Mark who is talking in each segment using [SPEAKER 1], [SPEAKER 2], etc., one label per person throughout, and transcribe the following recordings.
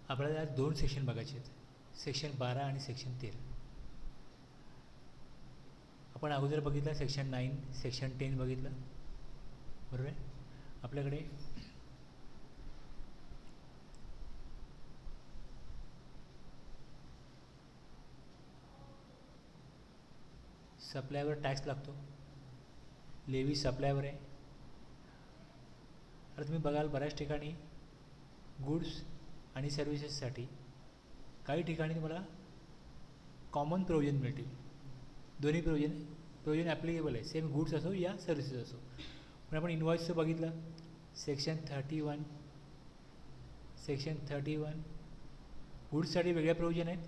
[SPEAKER 1] आपल्याला आज 2 सेक्शन बघायचे आहेत, सेक्शन 12 आणि सेक्शन 13. आपण अगोदर बघितलं सेक्शन 9, सेक्शन 10 बघितलं, बरोबर आहे. आपल्याकडे सप्लायवर टॅक्स लागतो, लेवी सप्लायवर आहे. आता तुम्ही बघाल बऱ्याच ठिकाणी गुड्स आणि सर्व्हिसेससाठी काही ठिकाणी तुम्हाला कॉमन प्रोव्हिजन मिळतील. दोन्ही प्रोव्हिजन ॲप्लिकेबल आहे, सेम गुड्स असो या सर्व्हिसेस असो. पण आपण इन्व्हॉइसचं बघितलं सेक्शन 31, गुड्ससाठी वेगळ्या प्रोव्हिजन आहेत,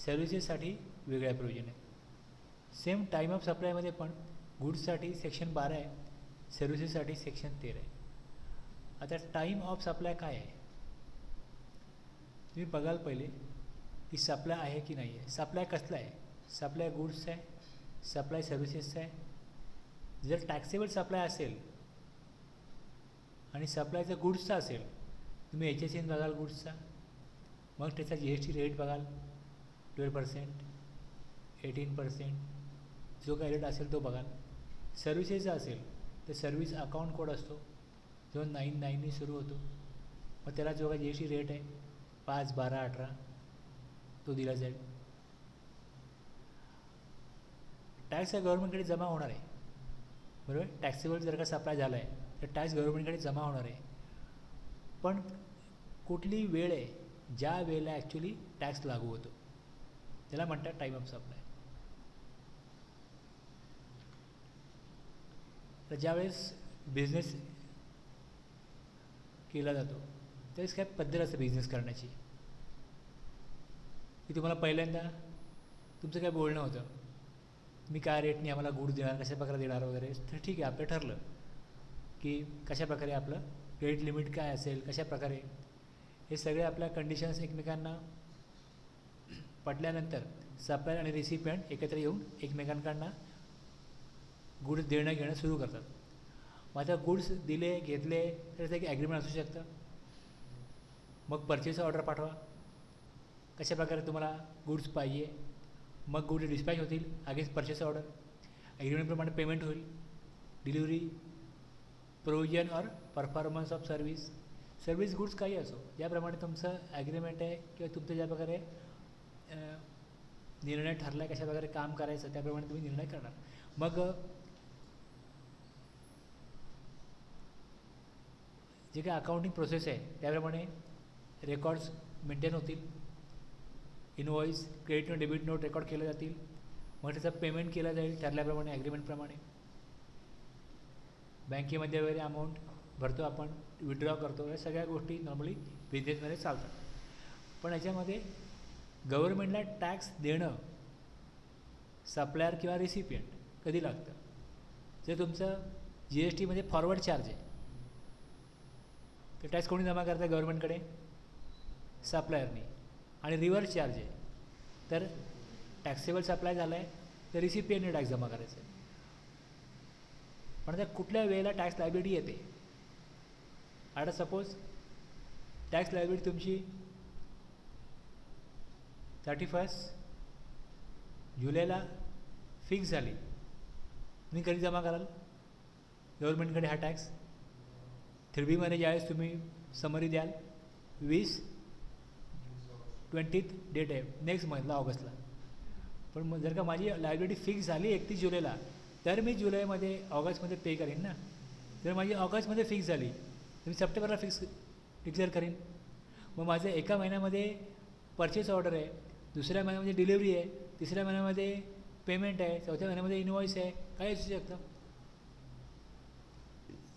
[SPEAKER 1] सर्व्हिसेससाठी वेगळ्या प्रोव्हिजन आहेत. सेम टाईम ऑफ सप्लायमध्ये पण गुड्ससाठी सेक्शन 12 आहे, सर्व्हिसेससाठी सेक्शन 13 आहे. आता टाईम ऑफ सप्लाय काय आहे तुम्ही बघाल पहिले की सप्लाय आहे की नाही आहे. सप्लाय कसला आहे? सप्लाय गुड्सचा आहे, सप्लाय सर्व्हिसेसचा आहे. जर टॅक्सेबल सप्लाय असेल आणि सप्लायचा गुड्सचा असेल, तुम्ही HSN बघाल गुड्सचा, मग त्याचा GST रेट बघाल 12%, 18%, जो काही रेट असेल तो बघाल. सर्व्हिसेसचा असेल तर सर्व्हिस अकाउंट कोड असतो जो 99 सुरू होतो, मग त्याला जो काही GST रेट आहे 5, 12, 18 तो दिला जाईल. टॅक्स हा गव्हर्नमेंटकडे जमा होणार आहे, बरोबर. टॅक्सेबल जर का सप्लाय झाला आहे तर टॅक्स गव्हर्नमेंटकडे जमा होणार आहे. पण कुठली वेळ आहे ज्या वेळेला ॲक्च्युली टॅक्स लागू होतो त्याला म्हणतात टाईम ऑफ सप्लाय. तर ज्यावेळेस बिझनेस केला जातो त्यावेळेस काय पद्धत असते बिझनेस करण्याची, की तुम्हाला पहिल्यांदा तुमचं काय बोलणं होतं, मी काय रेटने आम्हाला गुड देणार, कशा प्रकारे देणार वगैरे. तर ठीक आहे, आपलं ठरलं की कशा प्रकारे आपलं क्रेडिट लिमिट काय असेल, कशा प्रकारे हे सगळे आपल्या कंडिशन्स एकमेकांना पटल्यानंतर सप्लायर आणि रिसिपियंट एकत्र येऊन एकमेकांकडनं गुड्स देणं घेणं सुरू करतात. मग आता गुड्स दिले घेतले तर त्याचं एक ॲग्रीमेंट असू शकतं. मग परचेस ऑर्डर पाठवा, कशा प्रकारे तुम्हाला गुड्स पाहिजे, मग गुड्स डिस्पॅच होतील अगेन्स्ट परचेस ऑर्डर, ॲग्रीमेंटप्रमाणे पेमेंट होईल, डिलिव्हरी, प्रोव्हिजन और परफॉर्मन्स ऑफ सर्व्हिस गुड्स काही असो, ज्याप्रमाणे तुमचं ॲग्रीमेंट आहे किंवा तुमचं ज्या प्रकारे निर्णय ठरला आहे कशा प्रकारे काम करायचं त्याप्रमाणे तुम्ही निर्णय करणार. मग जे काही अकाउंटिंग प्रोसेस आहे त्याप्रमाणे रेकॉर्ड्स मेंटेन होतील, इनवॉइस, क्रेडिट आणि डेबिट नोट रेकॉर्ड केले जातील, मग त्याचं पेमेंट केलं जाईल ठरल्याप्रमाणे ॲग्रीमेंटप्रमाणे. बँकेमध्ये वगैरे अमाऊंट भरतो आपण, विड्रॉ करतो, या सगळ्या गोष्टी नॉर्मली बिझनेसमध्ये चालतात. पण याच्यामध्ये गव्हर्नमेंटला टॅक्स देणं सप्लायर किंवा रिसिपियंट कधी लागतं? जर तुमचं GSTमध्ये फॉरवर्ड चार्ज आहे तर टॅक्स कोणी जमा करतं? गव्हर्नमेंटकडे, सप्लायरनी. आणि रिव्हर्स चार्ज आहे तर टॅक्सेबल सप्लाय झाला आहे तर रिसिपियंटने टॅक्स जमा करायचा आहे. पण आता कुठल्या वेळेला टॅक्स लायबिलिटी येते? आता सपोज टॅक्स लायबिलिटी तुमची 31 जुलैला फिक्स झाली, तुम्ही कधी जमा कराल गव्हर्नमेंटकडे हा टॅक्स? 3B ज्यावेळेस तुम्ही समरी द्याल 20 डेट आहे नेक्स्ट मंथला, ऑगस्टला. पण मग जर का माझी लायबिलिटी फिक्स झाली 31 जुलैला तर मी जुलैमध्ये ऑगस्टमध्ये पे करीन ना. जर माझी ऑगस्टमध्ये फिक्स झाली तर मी सप्टेंबरला फिक्स डिक्लेअर करीन. मग माझं एका महिन्यामध्ये परचेस ऑर्डर आहे, दुसऱ्या महिन्यामध्ये डिलिव्हरी आहे, तिसऱ्या महिन्यामध्ये पेमेंट आहे, चौथ्या महिन्यामध्ये इनवॉइस आहे, काय असू शकतं.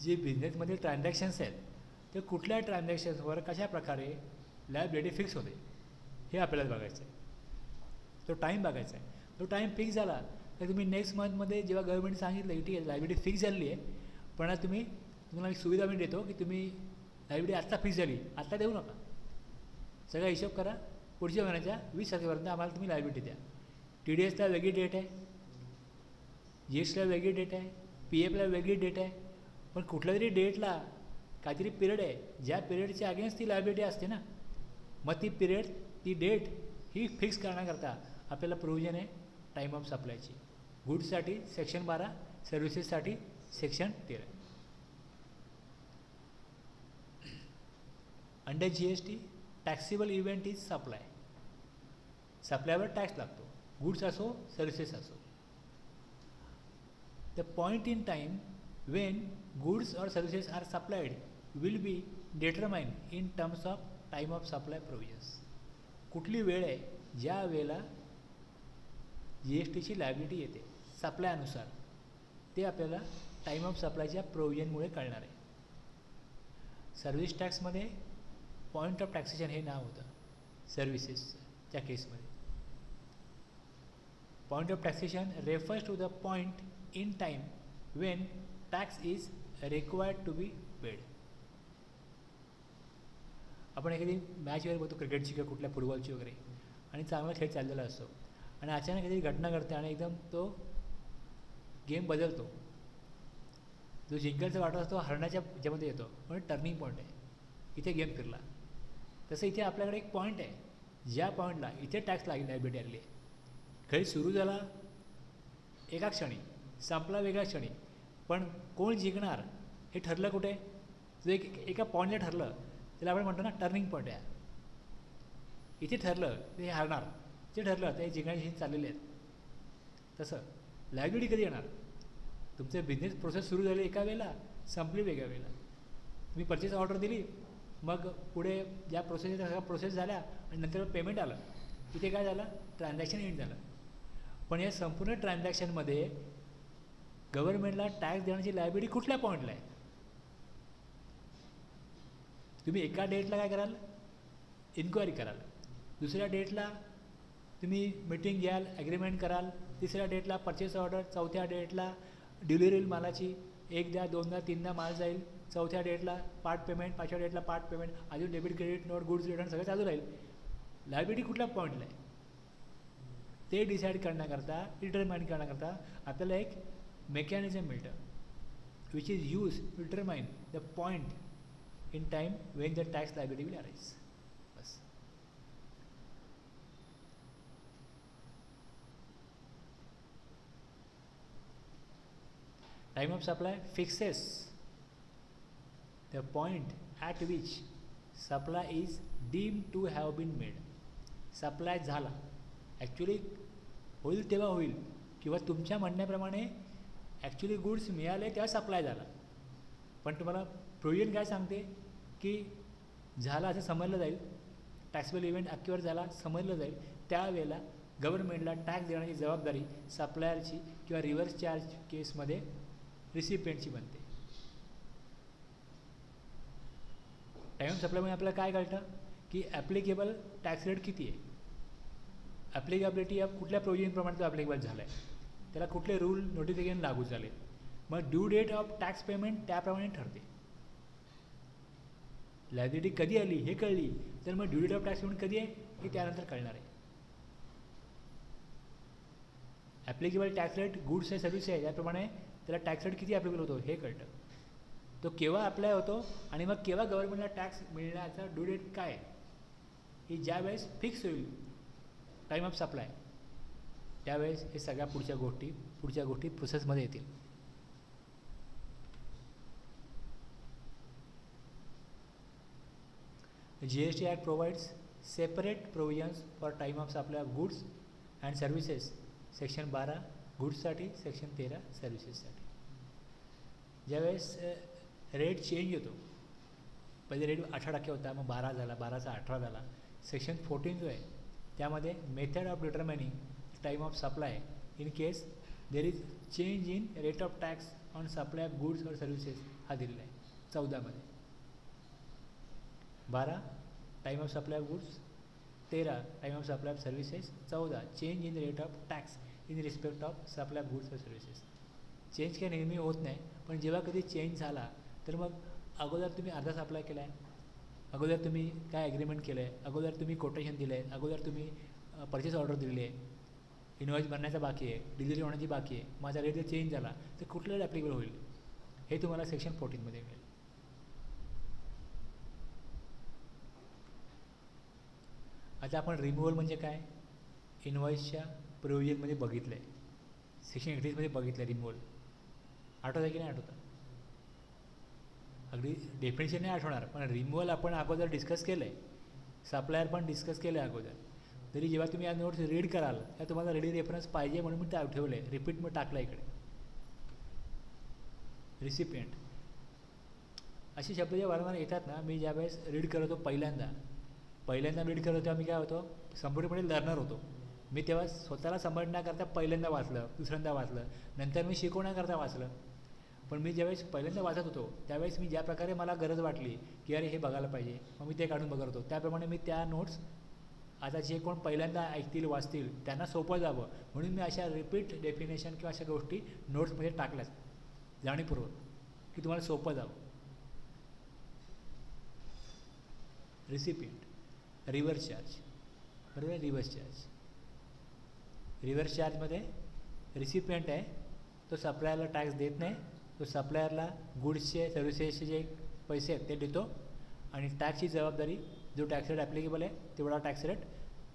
[SPEAKER 1] जे बिझनेसमध्ये ट्रान्झॅक्शन्स आहेत ते कुठल्या ट्रान्झॅक्शन्सवर कशा प्रकारे लायबिलिटी फिक्स होते हे आपल्याला बघायचं आहे. तो टाईम बघायचा आहे. तो टाईम फिक्स झाला तर तुम्ही नेक्स्ट मंथमध्ये जेव्हा गव्हर्नमेंट सांगितलं की ठीक आहे लायबिलिटी फिक्स झालेली आहे, पण आज तुम्हाला एक सुविधा मी देतो की तुम्ही लायबिलिटी आत्ता फिक्स झाली, आत्ता देऊ नका, सगळा हिशोब करा, पुढच्या महिन्याच्या 20 तारखेपर्यंत आम्हाला तुम्ही लायबिलिटी द्या. TDSला वेगळी डेट आहे, GSTला वेगळी डेट आहे, PFला वेगळी डेट आहे. पण कुठल्या तरी डेटला काहीतरी पिरियड आहे ज्या पिरियडच्या अगेन्स्ट ती लायबिलिटी असते ना. मग ती डेट ही फिक्स करण्याकरता आपल्याला प्रोव्हिजन आहे टाईम ऑफ सप्लायची. गुड्ससाठी सेक्शन 12, सर्व्हिसेससाठी section 13. Under GST taxable event is supply. सप्लायवर टॅक्स लागतो, गुड्स असो सर्व्हिसेस असो. The point in time when goods और services are supplied will be determined in terms of time of supply provisions. कुठली वेळ आहे ज्या वेळेला GSTची लायबिलिटी येते सप्लायनुसार, ते आपल्याला टाईम ऑफ सप्लायच्या प्रोव्हिजनमुळे कळणार आहे. सर्व्हिस टॅक्समध्ये पॉईंट ऑफ टॅक्सेशन हे नाव होतं सर्व्हिसेसच्या केसमध्ये. Point of taxation refers to the point in time when tax is required to be paid. आपण एखादी मॅच वगैरे बघतो क्रिकेटची किंवा कुठल्या फुटबॉलची वगैरे, आणि चांगला खेळ चाललेला असतो आणि अचानक काहीतरी घटना घडते आणि एकदम तो गेम बदलतो. जो जिंकलचा वाटा असतो हरण्याच्या ह्याच्यामध्ये येतो, म्हणजे टर्निंग पॉईंट आहे, इथे गेम फिरला. तसं इथे आपल्याकडे एक पॉईंट आहे ज्या पॉईंटला इथे टॅक्स लायबिलिटी आली आहे. खेळ सुरू झाला एका क्षणी, संपला वेगळ्या क्षणी, पण कोण जिंकणार हे ठरलं कुठे? जो एका पॉईंटला ठरलं त्याला आपण म्हणतो ना टर्निंग पॉईंट आहे. इथे ठरलं ते हारणार, ते ठरलं ते जिंकण्याची चाललेले आहेत. तसं लायबिलिटी कधी येणार? तुमचे बिझनेस प्रोसेस सुरू झाली एका वेळेला, संपली वेगळ्या वेळेला. तुम्ही परचेस ऑर्डर दिली, मग पुढे ज्या प्रोसेस सगळ्या प्रोसेस झाल्या आणि नंतर पेमेंट आलं. इथे काय झालं? ट्रान्झॅक्शन एंड झालं. पण या संपूर्ण ट्रान्झॅक्शनमध्ये गव्हर्नमेंटला टॅक्स देण्याची लायबिलिटी कुठल्या पॉईंटला आहे? तुम्ही एका डेटला काय कराल? इन्क्वायरी कराल. दुसऱ्या डेटला तुम्ही मीटिंग घ्याल, ॲग्रीमेंट कराल. तिसऱ्या डेटला परचेस ऑर्डर, चौथ्या डेटला डिलिव्हरी मालाची, एकदा दोनदा तीनदा माल जाईल. चौथ्या डेटला पार्ट पेमेंट, पाचव्या डेटला पार्ट पेमेंट, अजून debit credit note goods return सगळं चालू राहील. लायबिलिटी कुठल्या पॉईंटला आहे ते डिसाईड करण्याकरता, डिटरमाइन करण्याकरता आपल्याला एक मेकॅनिझम मिळतं, which is use to determine the point in time when the tax liability will arise. बस. Time of supply fixes the point at which supply is deemed to have been made. Supply झाला, actually होईल तेव्हा होईल, किंवा तुमच्या म्हणण्याप्रमाणे actually goods मिळाले तेव्हा सप्लाय झाला. पण तुम्हाला प्रोव्हिजन काय सांगते की झाला असं समजलं जाईल, टॅक्सेबल इव्हेंट अक्युअर झाला समजलं जाईल, त्यावेळेला गव्हर्नमेंटला टॅक्स देण्याची जबाबदारी सप्लायरची किंवा रिव्हर्स चार्ज केसमध्ये रिसिपियंटची बनते. टाईम ऑफ सप्लायमुळे आपल्याला काय कळतं की ॲप्लिकेबल टॅक्स रेट किती आहे, ॲप्लिकेबिलिटी या कुठल्या प्रोव्हिजनप्रमाणे तो ॲप्लिकेबल झाला आहे, त्याला कुठले रूल नोटिफिकेशन लागू झाले. मग due date of tax payment त्याप्रमाणे ठरते. लायबिलिटी कधी आली हे कळली तर मग due date of tax payment कधी आहे हे त्यानंतर कळणार आहे. ॲप्लिकेबल टॅक्स रेट गुड्स आहे सर्व्हिस आहे याप्रमाणे त्याला टॅक्स रेट किती ॲप्लिकेबल होतो हे कळतं. तो केव्हा अप्लाय होतो आणि मग केव्हा गव्हर्नमेंटला टॅक्स मिळण्याचा ड्यू डेट काय आहे ही ज्या वेळेस फिक्स होईल टाईम ऑफ सप्लाय, त्यावेळेस हे सगळ्या पुढच्या गोष्टी प्रोसेसमध्ये येतील. GST Act provides separate provisions for time of supply of goods and services. Section 12 गुड्ससाठी, सेक्शन 13 सर्व्हिसेससाठी. ज्यावेळेस रेट चेंज होतो, पहिले रेट 18% होता, मग 12 झाला, 12चा 18 झाला. सेक्शन 14 जो आहे त्यामध्ये method of determining time of supply in case there is change in rate of tax on supply of goods और सर्व्हिसेस हा दिलेला आहे 14 मध्ये. 12 time of supply of goods, 13 time of supply of services, 14 change in rate of tax in respect of supply of goods और services. Change काय नेहमी होत नाही, पण जेव्हा कधी चेंज झाला तर मग अगोदर तुम्ही अर्धा सप्लाय केला आहे, अगोदर तुम्ही काय ॲग्रीमेंट केलं आहे, अगोदर तुम्ही कोटेशन दिलं आहे, अगोदर तुम्ही परचेस ऑर्डर दिली आहे, इनवॉइस भरण्याचा बाकी आहे, डिलिव्हरी होण्याची बाकी आहे, माझा रेट जर चेंज झाला तर कुठल्याच ॲप्लिकेबल होईल हे तुम्हाला सेक्शन 14 मध्ये मिळेल. आता आपण रिमूव्हल म्हणजे काय, इनव्हॉइसच्या प्रोव्हिजनमध्ये बघितलं आहे, सेक्शन 31मध्ये बघितलं आहे रिमूव्हल. आठवतं आहे की नाही आठवतं? अगदी डेफिनेशन नाही आठवणार, पण रिमूव्हल आपण अगोदर डिस्कस केलं आहे, सप्लायर पण डिस्कस केलं आहे अगोदर. तरी जेव्हा तुम्ही या नोट्स रीड कराल त्या तुम्हाला रेडी रेफरन्स पाहिजे म्हणून मी ते ठेवलं आहे, रिपीट मग टाकलं इकडे. रिसिपियंट असे शब्द जे वारंवार येतात ना, मी ज्यावेळेस रीड करतो पहिल्यांदा रीड करतो तेव्हा मी काय होतो, संपूर्णपणे लर्नर होतो मी. तेव्हा स्वतःला समजण्याकरता पहिल्यांदा वाचलं, दुसऱ्यांदा वाचलं, नंतर मी शिकवण्याकरता वाचलं. पण मी ज्यावेळेस पहिल्यांदा वाचत होतो त्यावेळेस मी ज्या प्रकारे मला गरज वाटली की अरे हे बघायला पाहिजे, मग मी ते काढून बघत होतो. त्याप्रमाणे मी त्या नोट्स आता जे कोण पहिल्यांदा ऐकतील वाचतील त्यांना सोपं जावं म्हणून मी अशा रिपीट डेफिनेशन किंवा अशा गोष्टी नोट्समध्ये टाकल्यात जाणीवपूर्वक की तुम्हाला सोपं जावं. रिसिपियंट रिव्हर्स चार्ज, बरोबर आहे. रिव्हर्स चार्जमध्ये रिसिपियंट आहे तो सप्लायरला टॅक्स देत नाही, तो सप्लायरला गुड्सचे सर्व्हिसेसचे जे पैसे आहेत ते देतो आणि टॅक्सची जबाबदारी जो टॅक्स रेट ॲप्लिकेबल आहे तेवढा टॅक्स रेट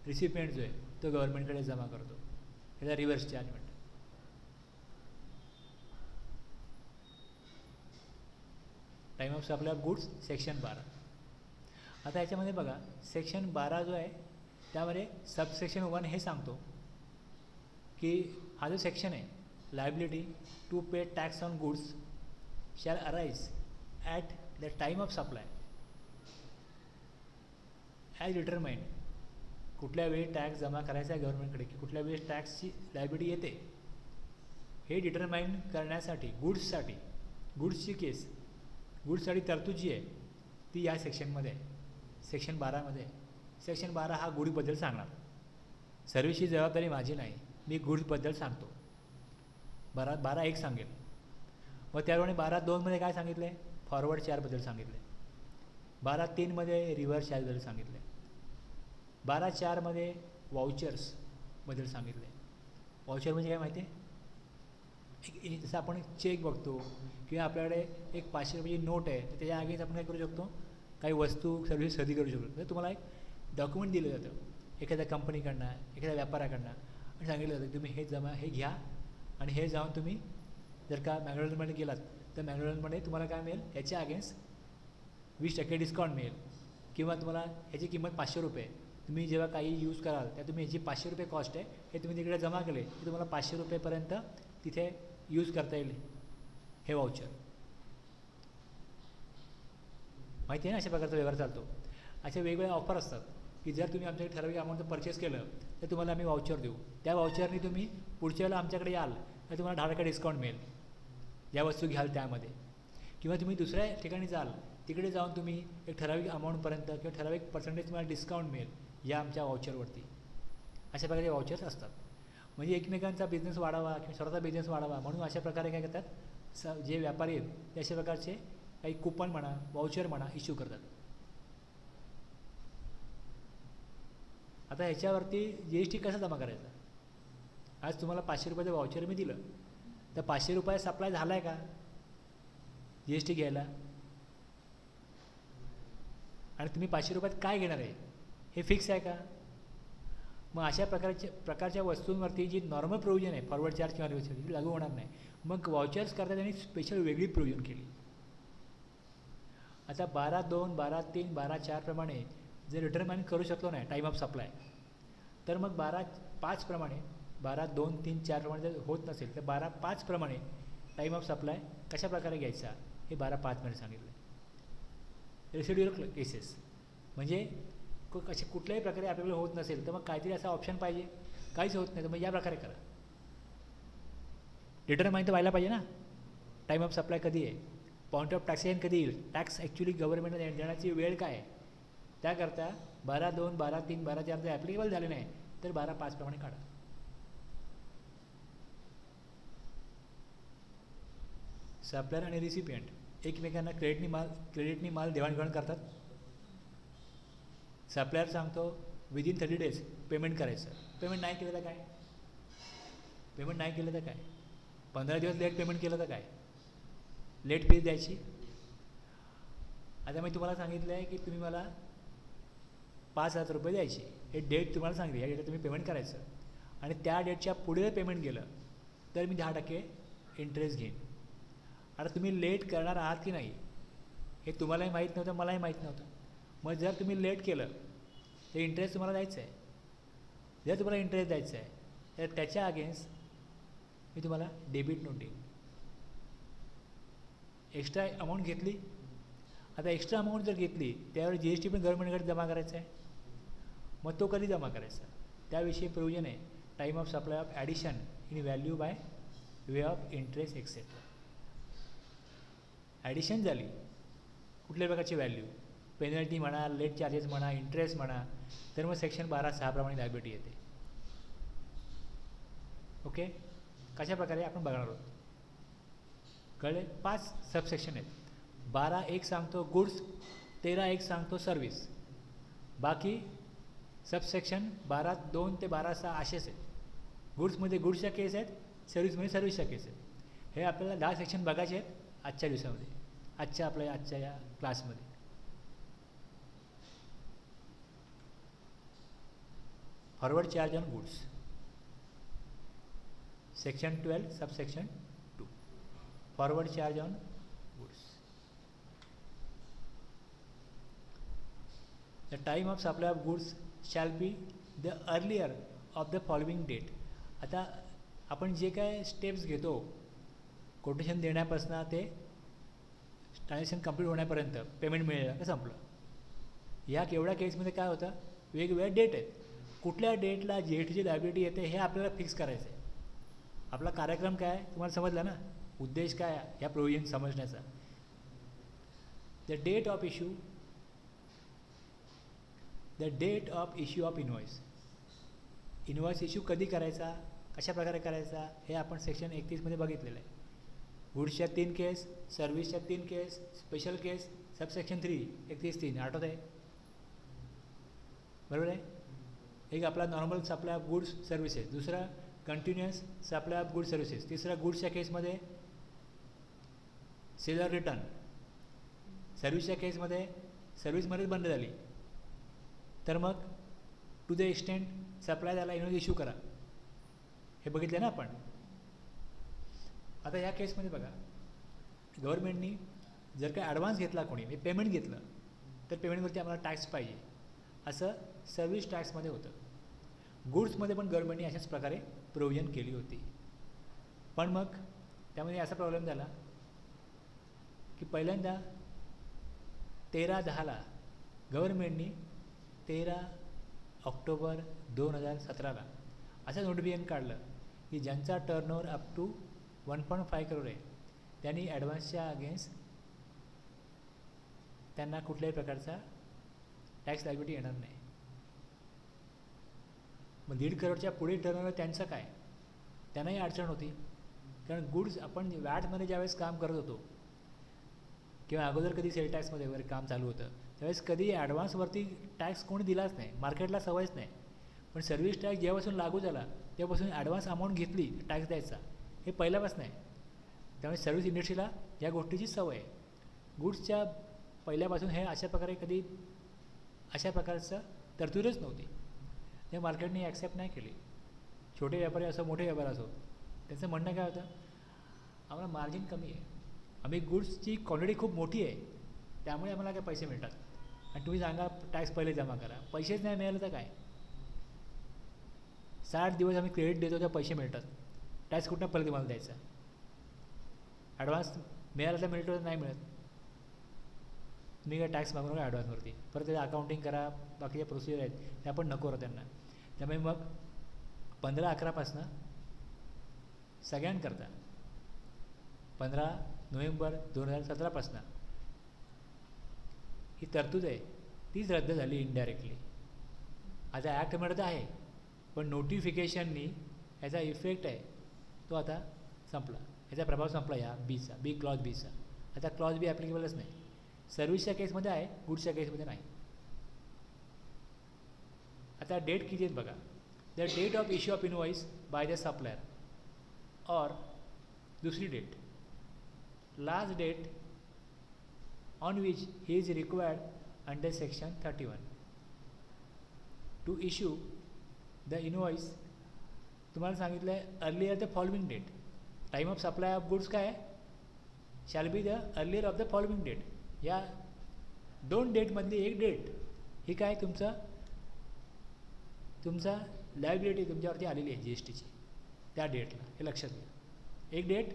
[SPEAKER 1] रिसिपियंट जो आहे तो गव्हर्नमेंटकडे जमा करतो. याला रिव्हर्स चार्ज म्हणतात. Time of supply of goods section 12. आता याच्यामध्ये बघा सेक्शन 12 जो आहे त्यामध्ये सबसेक्शन 1 हे सांगतो की हा जो सेक्शन आहे, liability to pay tax on goods shall arise at the time of supply as determined. कुठल्या वेळी टॅक्स जमा करायचा आहे गव्हर्नमेंटकडे की कुठल्या वेळी टॅक्सची लायबिलिटी येते हे डिटरमाइन करण्यासाठी गुड्सची केस, गुड्ससाठी तरतूद जी आहे ती या सेक्शनमध्ये आहे, सेक्शन 12मध्ये. सेक्शन 12 हा गुड्सबद्दल सांगणार. सर्व्हिसची जबाबदारी माझी नाही, मी गुड्सबद्दल सांगतो. 12.1 सांगेल. मग त्याप्रमाणे 12.2मध्ये काय सांगितलं आहे, फॉरवर्ड चार्जबद्दल सांगितलं आहे. 12.3मध्ये रिव्हर्स चार्जबद्दल सांगितलं आहे. 12.4मध्ये वाउचर्सबद्दल सांगितलं आहे. वाउचर म्हणजे काय माहिती आहे, जसं आपण चेक बघतो किंवा आपल्याकडे एक 500 रुपयाची नोट आहे तर त्याच्या आगीच आपण काय करू शकतो, काही वस्तू सर्व्हिस खरेदी करू शकतो. तर तुम्हाला एक डॉक्युमेंट दिलं जातं एखाद्या कंपनीकडनं, एखाद्या व्यापाऱ्याकडनं, आणि सांगितलं जातं तुम्ही हे घ्या आणि हे जाऊन तुम्ही जर का मॅकडॉनल्डमध्ये गेलात तर मॅकडॉनल्डमध्ये तुम्हाला काय मिळेल, याच्या अगेन्स्ट 20% डिस्काउंट मिळेल किंवा तुम्हाला ह्याची किंमत 500 रुपये. तुम्ही जेव्हा काही यूज कराल त्या तुम्ही ह्याची 500 रुपये कॉस्ट आहे हे तुम्ही तिकडे जमा केले की तुम्हाला 500 रुपयेपर्यंत तिथे यूज करता येईल हे वाउचर. माहिती आहे ना अशा प्रकारचा व्यवहार चालतो. असे वेगवेगळे ऑफर असतात की जर तुम्ही आमच्याकडे ठराविक अमाऊंटचं परचेस केलं तर तुम्हाला आम्ही वाउचर देऊ. त्या वाउचरनी तुम्ही पुढच्या वेळेला आमच्याकडे याल तर तुम्हाला 10% डिस्काउंट मिळेल ज्या वस्तू घ्याल त्यामध्ये. किंवा तुम्ही दुसऱ्या ठिकाणी जाल तिकडे जाऊन तुम्ही एक ठराविक अमाऊंटपर्यंत किंवा ठराविक पर्सेंटेज तुम्हाला डिस्काउंट मिळेल या आमच्या वाउचरवरती. अशा प्रकारे वाउचर्स असतात. म्हणजे एकमेकांचा बिझनेस वाढावा किंवा स्वतःचा बिझनेस वाढावा म्हणून अशा प्रकारे काय करतात, जे व्यापारी आहेत ते अशा प्रकारचे काही कुपन म्हणा, वाउचर म्हणा इश्यू करतात. आता ह्याच्यावरती GST कसा जमा करायचा. आज तुम्हाला 500 रुपयाचं वाउचर मी दिलं तर 500 रुपये सप्लाय झाला आहे का GST घ्यायला, आणि तुम्ही 500 रुपयात काय घेणार आहे हे फिक्स आहे का. मग अशा प्रकारच्या वस्तूंवरती जी नॉर्मल प्रोव्हिजन आहे फॉरवर्ड चार्ज किंवा रिव्हर्स चार्ज लागू होणार नाही. मग वाउचर्स करता त्यांनी स्पेशल वेगळी प्रोव्हिजन केली. आता 12.2, 12.3, 12.4 प्रमाणे जर डिटरमाइन करू शकलो नाही टाईम ऑफ सप्लाय तर मग 12.5 प्रमाणे 12.2, 3, 4 प्रमाणे जर होत नसेल तर 12.5 प्रमाणे टाईम ऑफ सप्लाय कशा प्रकारे घ्यायचा हे 12.5मध्ये सांगितलं आहे. रेसिड्युअल केसेस म्हणजे असे कुठल्याही प्रकारे आपल्याला होत नसेल तर मग काहीतरी असा ऑप्शन पाहिजे, काहीच होत नाही तर मग या प्रकारे करा. डिटरमाइन तर व्हायला पाहिजे ना टाईम ऑफ सप्लाय कधी आहे, पॉईंट ऑफ टॅक्सेशन कधी येईल, टॅक्स ॲक्च्युली गव्हर्नमेंटला देण्याची वेळ काय आहे. त्याकरता 12.2, 12.3, 12.4 जर ॲप्लिकेबल झाले नाही तर 12.5 प्रमाणे काढा. सप्लायर आणि रिसिपियंट एकमेकांना क्रेडिटनी माल देवाणघेवाण करतात. सप्लायर सांगतो विदिन 30 days पेमेंट करायचं. पेमेंट नाही केलं तर काय, 15 दिवस लेट पेमेंट केलं तर काय, लेट फीज द्यायची. आता मी तुम्हाला सांगितलं आहे की तुम्ही मला 5,000 रुपये द्यायचे. हे डेट तुम्हाला सांगितली, या डेटला तुम्ही पेमेंट करायचं आणि त्या डेटच्या पुढे पेमेंट गेलं तर मी 10% इंटरेस्ट घेईन. आता तुम्ही लेट करणार आहात की नाही हे तुम्हालाही माहीत नव्हतं, मलाही माहीत नव्हतं. मग जर तुम्ही लेट केलं तर इंटरेस्ट तुम्हाला द्यायचं आहे. जर तुम्हाला इंटरेस्ट द्यायचं आहे तर त्याच्या अगेन्स्ट मी तुम्हाला डेबिट नोट देईन. एक्स्ट्रा अमाऊंट घेतली. आता एक्स्ट्रा अमाऊंट जर घेतली त्यावर GST पण गव्हर्नमेंटकडे जमा करायचा आहे. मग तो कधी जमा करायचा त्याविषयी प्रोविजन आहे. Time of supply of addition in value bye way of interest etcetera. Addition झाली कुठल्या प्रकारची व्हॅल्यू, पेनल्टी म्हणा, लेट चार्जेस म्हणा, इंटरेस्ट म्हणा, तर मग सेक्शन 12(6) प्रमाणे लायबिलिटी येते. ओके, कशा प्रकारे आपण बघणार आहोत. कळले. 5 सबसेक्शन आहेत. 12(1) सांगतो गुड्स, 13(1) सांगतो सर्व्हिस. बाकी सबसेक्शन 12(2) ते 12(6) असेच आहेत. गुड्समध्ये गुड्सच्या केस आहेत, सर्व्हिसमध्ये सर्व्हिसच्या केस आहेत. हे आपल्याला 10 सेक्शन बघायचे आहेत आजच्या दिवसामध्ये, आजच्या या क्लासमध्ये. Forward charge on goods, section 12 subsection 2. Forward charge on goods. The time of supply of goods shall be the earlier of the following date. आता आपण जे काय स्टेप्स घेतो कोटेशन देण्यापासून ते ट्रान्झॅक्शन कंप्लीट होण्यापर्यंत पेमेंट मिळेल का संपलं. ह्या केवढ्या केसमध्ये काय होतं, वेगवेगळ्या डेट आहेत. कुठल्या डेटला GSTची लायबिलिटी येते हे आपल्याला फिक्स करायचं आहे. आपला कार्यक्रम काय आहे तुम्हाला समजला ना, उद्देश काय आहे ह्या प्रोव्हिजन समजण्याचा. The date of issue of invoice. Invoice issue कधी करायचा, कशा प्रकारे करायचा हे आपण सेक्शन 31 बघितलेलं आहे. गुड्सच्या 3 केस, सर्व्हिसच्या 3 केस, स्पेशल केस, सबसेक्शन 3 31(3) आठवत आहे बरोबर आहे. एक आपला normal supply of goods services, दुसरा continuous supply of goods services, तिसरा गुड्सच्या केसमध्ये सेलर रिटर्न, सर्व्हिसच्या केसमध्ये सर्व्हिसमध्येच बंद झाली तर मग टू द एक्सटेंट सप्लाय झाला इनवॉइस इश्यू करा, हे बघितलं ना आपण. आता या केसमध्ये बघा, गव्हर्नमेंटनी जर काय ॲडव्हान्स घेतला कोणी, मी पेमेंट घेतलं तर पेमेंटवरती आम्हाला टॅक्स पाहिजे, असं सर्व्हिस टॅक्समध्ये होतं. गुड्समध्ये पण गव्हर्नमेंटने अशाच प्रकारे प्रोव्हिजन केली होती. पण मग त्यामध्ये असा प्रॉब्लेम झाला की पहिल्यांदा 13/10 गव्हर्नमेंटनी 13 ऑक्टोबर 2017 असं नोटिफिकेशन काढलं की ज्यांचा टर्नओव्हर अप टू 1.5 करोड आहे त्यांनी ॲडव्हान्सच्या अगेन्स्ट त्यांना कुठल्याही प्रकारचा टॅक्स लायबिलिटी येणार नाही. मग 1.5 करोडच्या पुढे टर्नओव्हर त्यांचं काय, त्यांनाही अडचण होती. कारण गुड्स आपण वॅटमध्ये ज्यावेळेस काम करत होतो किंवा अगोदर कधी सेल टॅक्समध्ये वगैरे काम चालू होतं त्यावेळेस कधी ॲडव्हान्सवरती टॅक्स कोणी दिलाच नाही, मार्केटला सवयच नाही. पण सर्व्हिस टॅक्स जेव्हापासून लागू झाला तेव्हापासून ॲडव्हान्स अमाऊंट घेतली टॅक्स द्यायचा हे पहिल्यापासून आहे. त्यामुळे सर्व्हिस इंडस्ट्रीला या गोष्टीची सवय आहे. गुड्सच्या पहिल्यापासून हे अशा प्रकारे कधी अशा प्रकारचं तरतूदच नव्हती. ते मार्केटने ॲक्सेप्ट नाही केली. छोटे व्यापारी असो मोठे व्यापारी असो त्यांचं म्हणणं काय होतं, आम्हाला मार्जिन कमी आहे, आम्ही गुड्सची क्वांटिटी खूप मोठी आहे त्यामुळे आम्हाला काय पैसे मिळतात आणि तुम्ही सांगा टॅक्स पहिले जमा करा. पैसेच नाही मिळाले तर काय, 60 दिवस आम्ही क्रेडिट देतो त्या पैसे मिळतात, टॅक्स कुठनं पहिले तुम्हाला द्यायचा. ॲडव्हान्स मिळाला तर मिळतो तर नाही मिळत, तुम्ही काय टॅक्स मागू नका ॲडव्हान्सवरती. परत त्याचं अकाउंटिंग करा, बाकीच्या प्रोसिजर आहेत त्या पण नको करा त्यांना. त्यामुळे मग 15/11 सगळ्यांकरता 15 नोव्हेंबर 2017 ही तरतूद आहे तीच रद्द झाली इनडायरेक्टली. आता ॲक्ट म्हणत आहे पण नोटिफिकेशननी याचा इफेक्ट आहे तो आता संपला, याचा प्रभाव संपला या बी क्लॉज बीचा. आता क्लॉज बी ॲप्लिकेबलच नाही. सर्व्हिसच्या केसमध्ये आहे, गुड्सच्या केसमध्ये नाही. आता डेट किती आहेत बघा. The date of issue of invoice by the supplier और दुसरी date last date on which he is required under section 31. To issue the invoice तुम्हाला सांगितलं आहे earlier the following date. Time of supply of goods काय आहे, shall be the earlier of the following date. या 2 डेटमधली एक date ही काय तुमचा liability तुमच्यावरती आलेली आहे GSTची त्या डेटला, हे लक्षात घ्या. एक डेट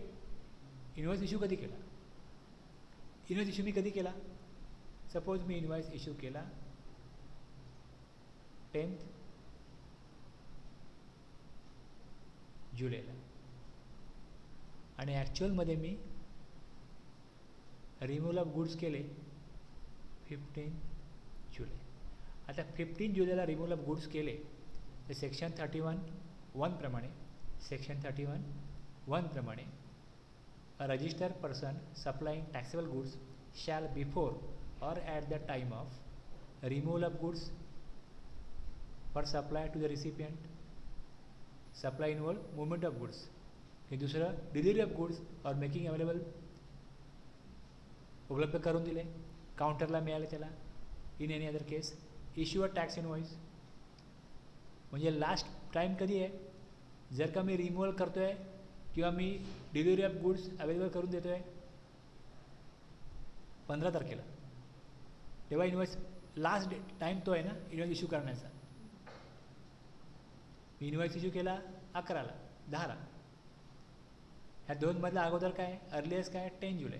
[SPEAKER 1] इनवॉइस इश्यू कधी केला, इनवॉइस इश्यू मी कधी केला, सपोज मी इनवॉइस इश्यू केला 10th जुलैला आणि ॲक्च्युअलमध्ये मी रिमूव्हल ऑफ गुड्स केले 15 जुलै. आता 15 जुलैला रिमूव्हल ऑफ गुड्स केले तर सेक्शन 31(1) प्रमाणे a registered person supplying taxable goods shall before or at the time of removal of goods for supply to the recipient, supply involve movement of goods. हे दुसरं delivery of goods और making available उपलब्ध करून दिले, काउंटरला मिळाले त्याला. In any other case issue a tax invoice म्हणजे लास्ट टाईम कधी आहे, जर का मी रिमूव्हल करतो आहे किंवा मी डिलिव्हरी ऑफ गुड्स अवेलेबल करून देतो आहे 15 तारखेला, तेव्हा इनवॉइस लास्ट टाईम तो आहे ना इनवॉइस इश्यू करण्याचा. मी इनवॉइस इश्यू केला 11ला 10ला, ह्या 2मधला अगोदर काय अर्लिएस्ट काय 10 जुलै.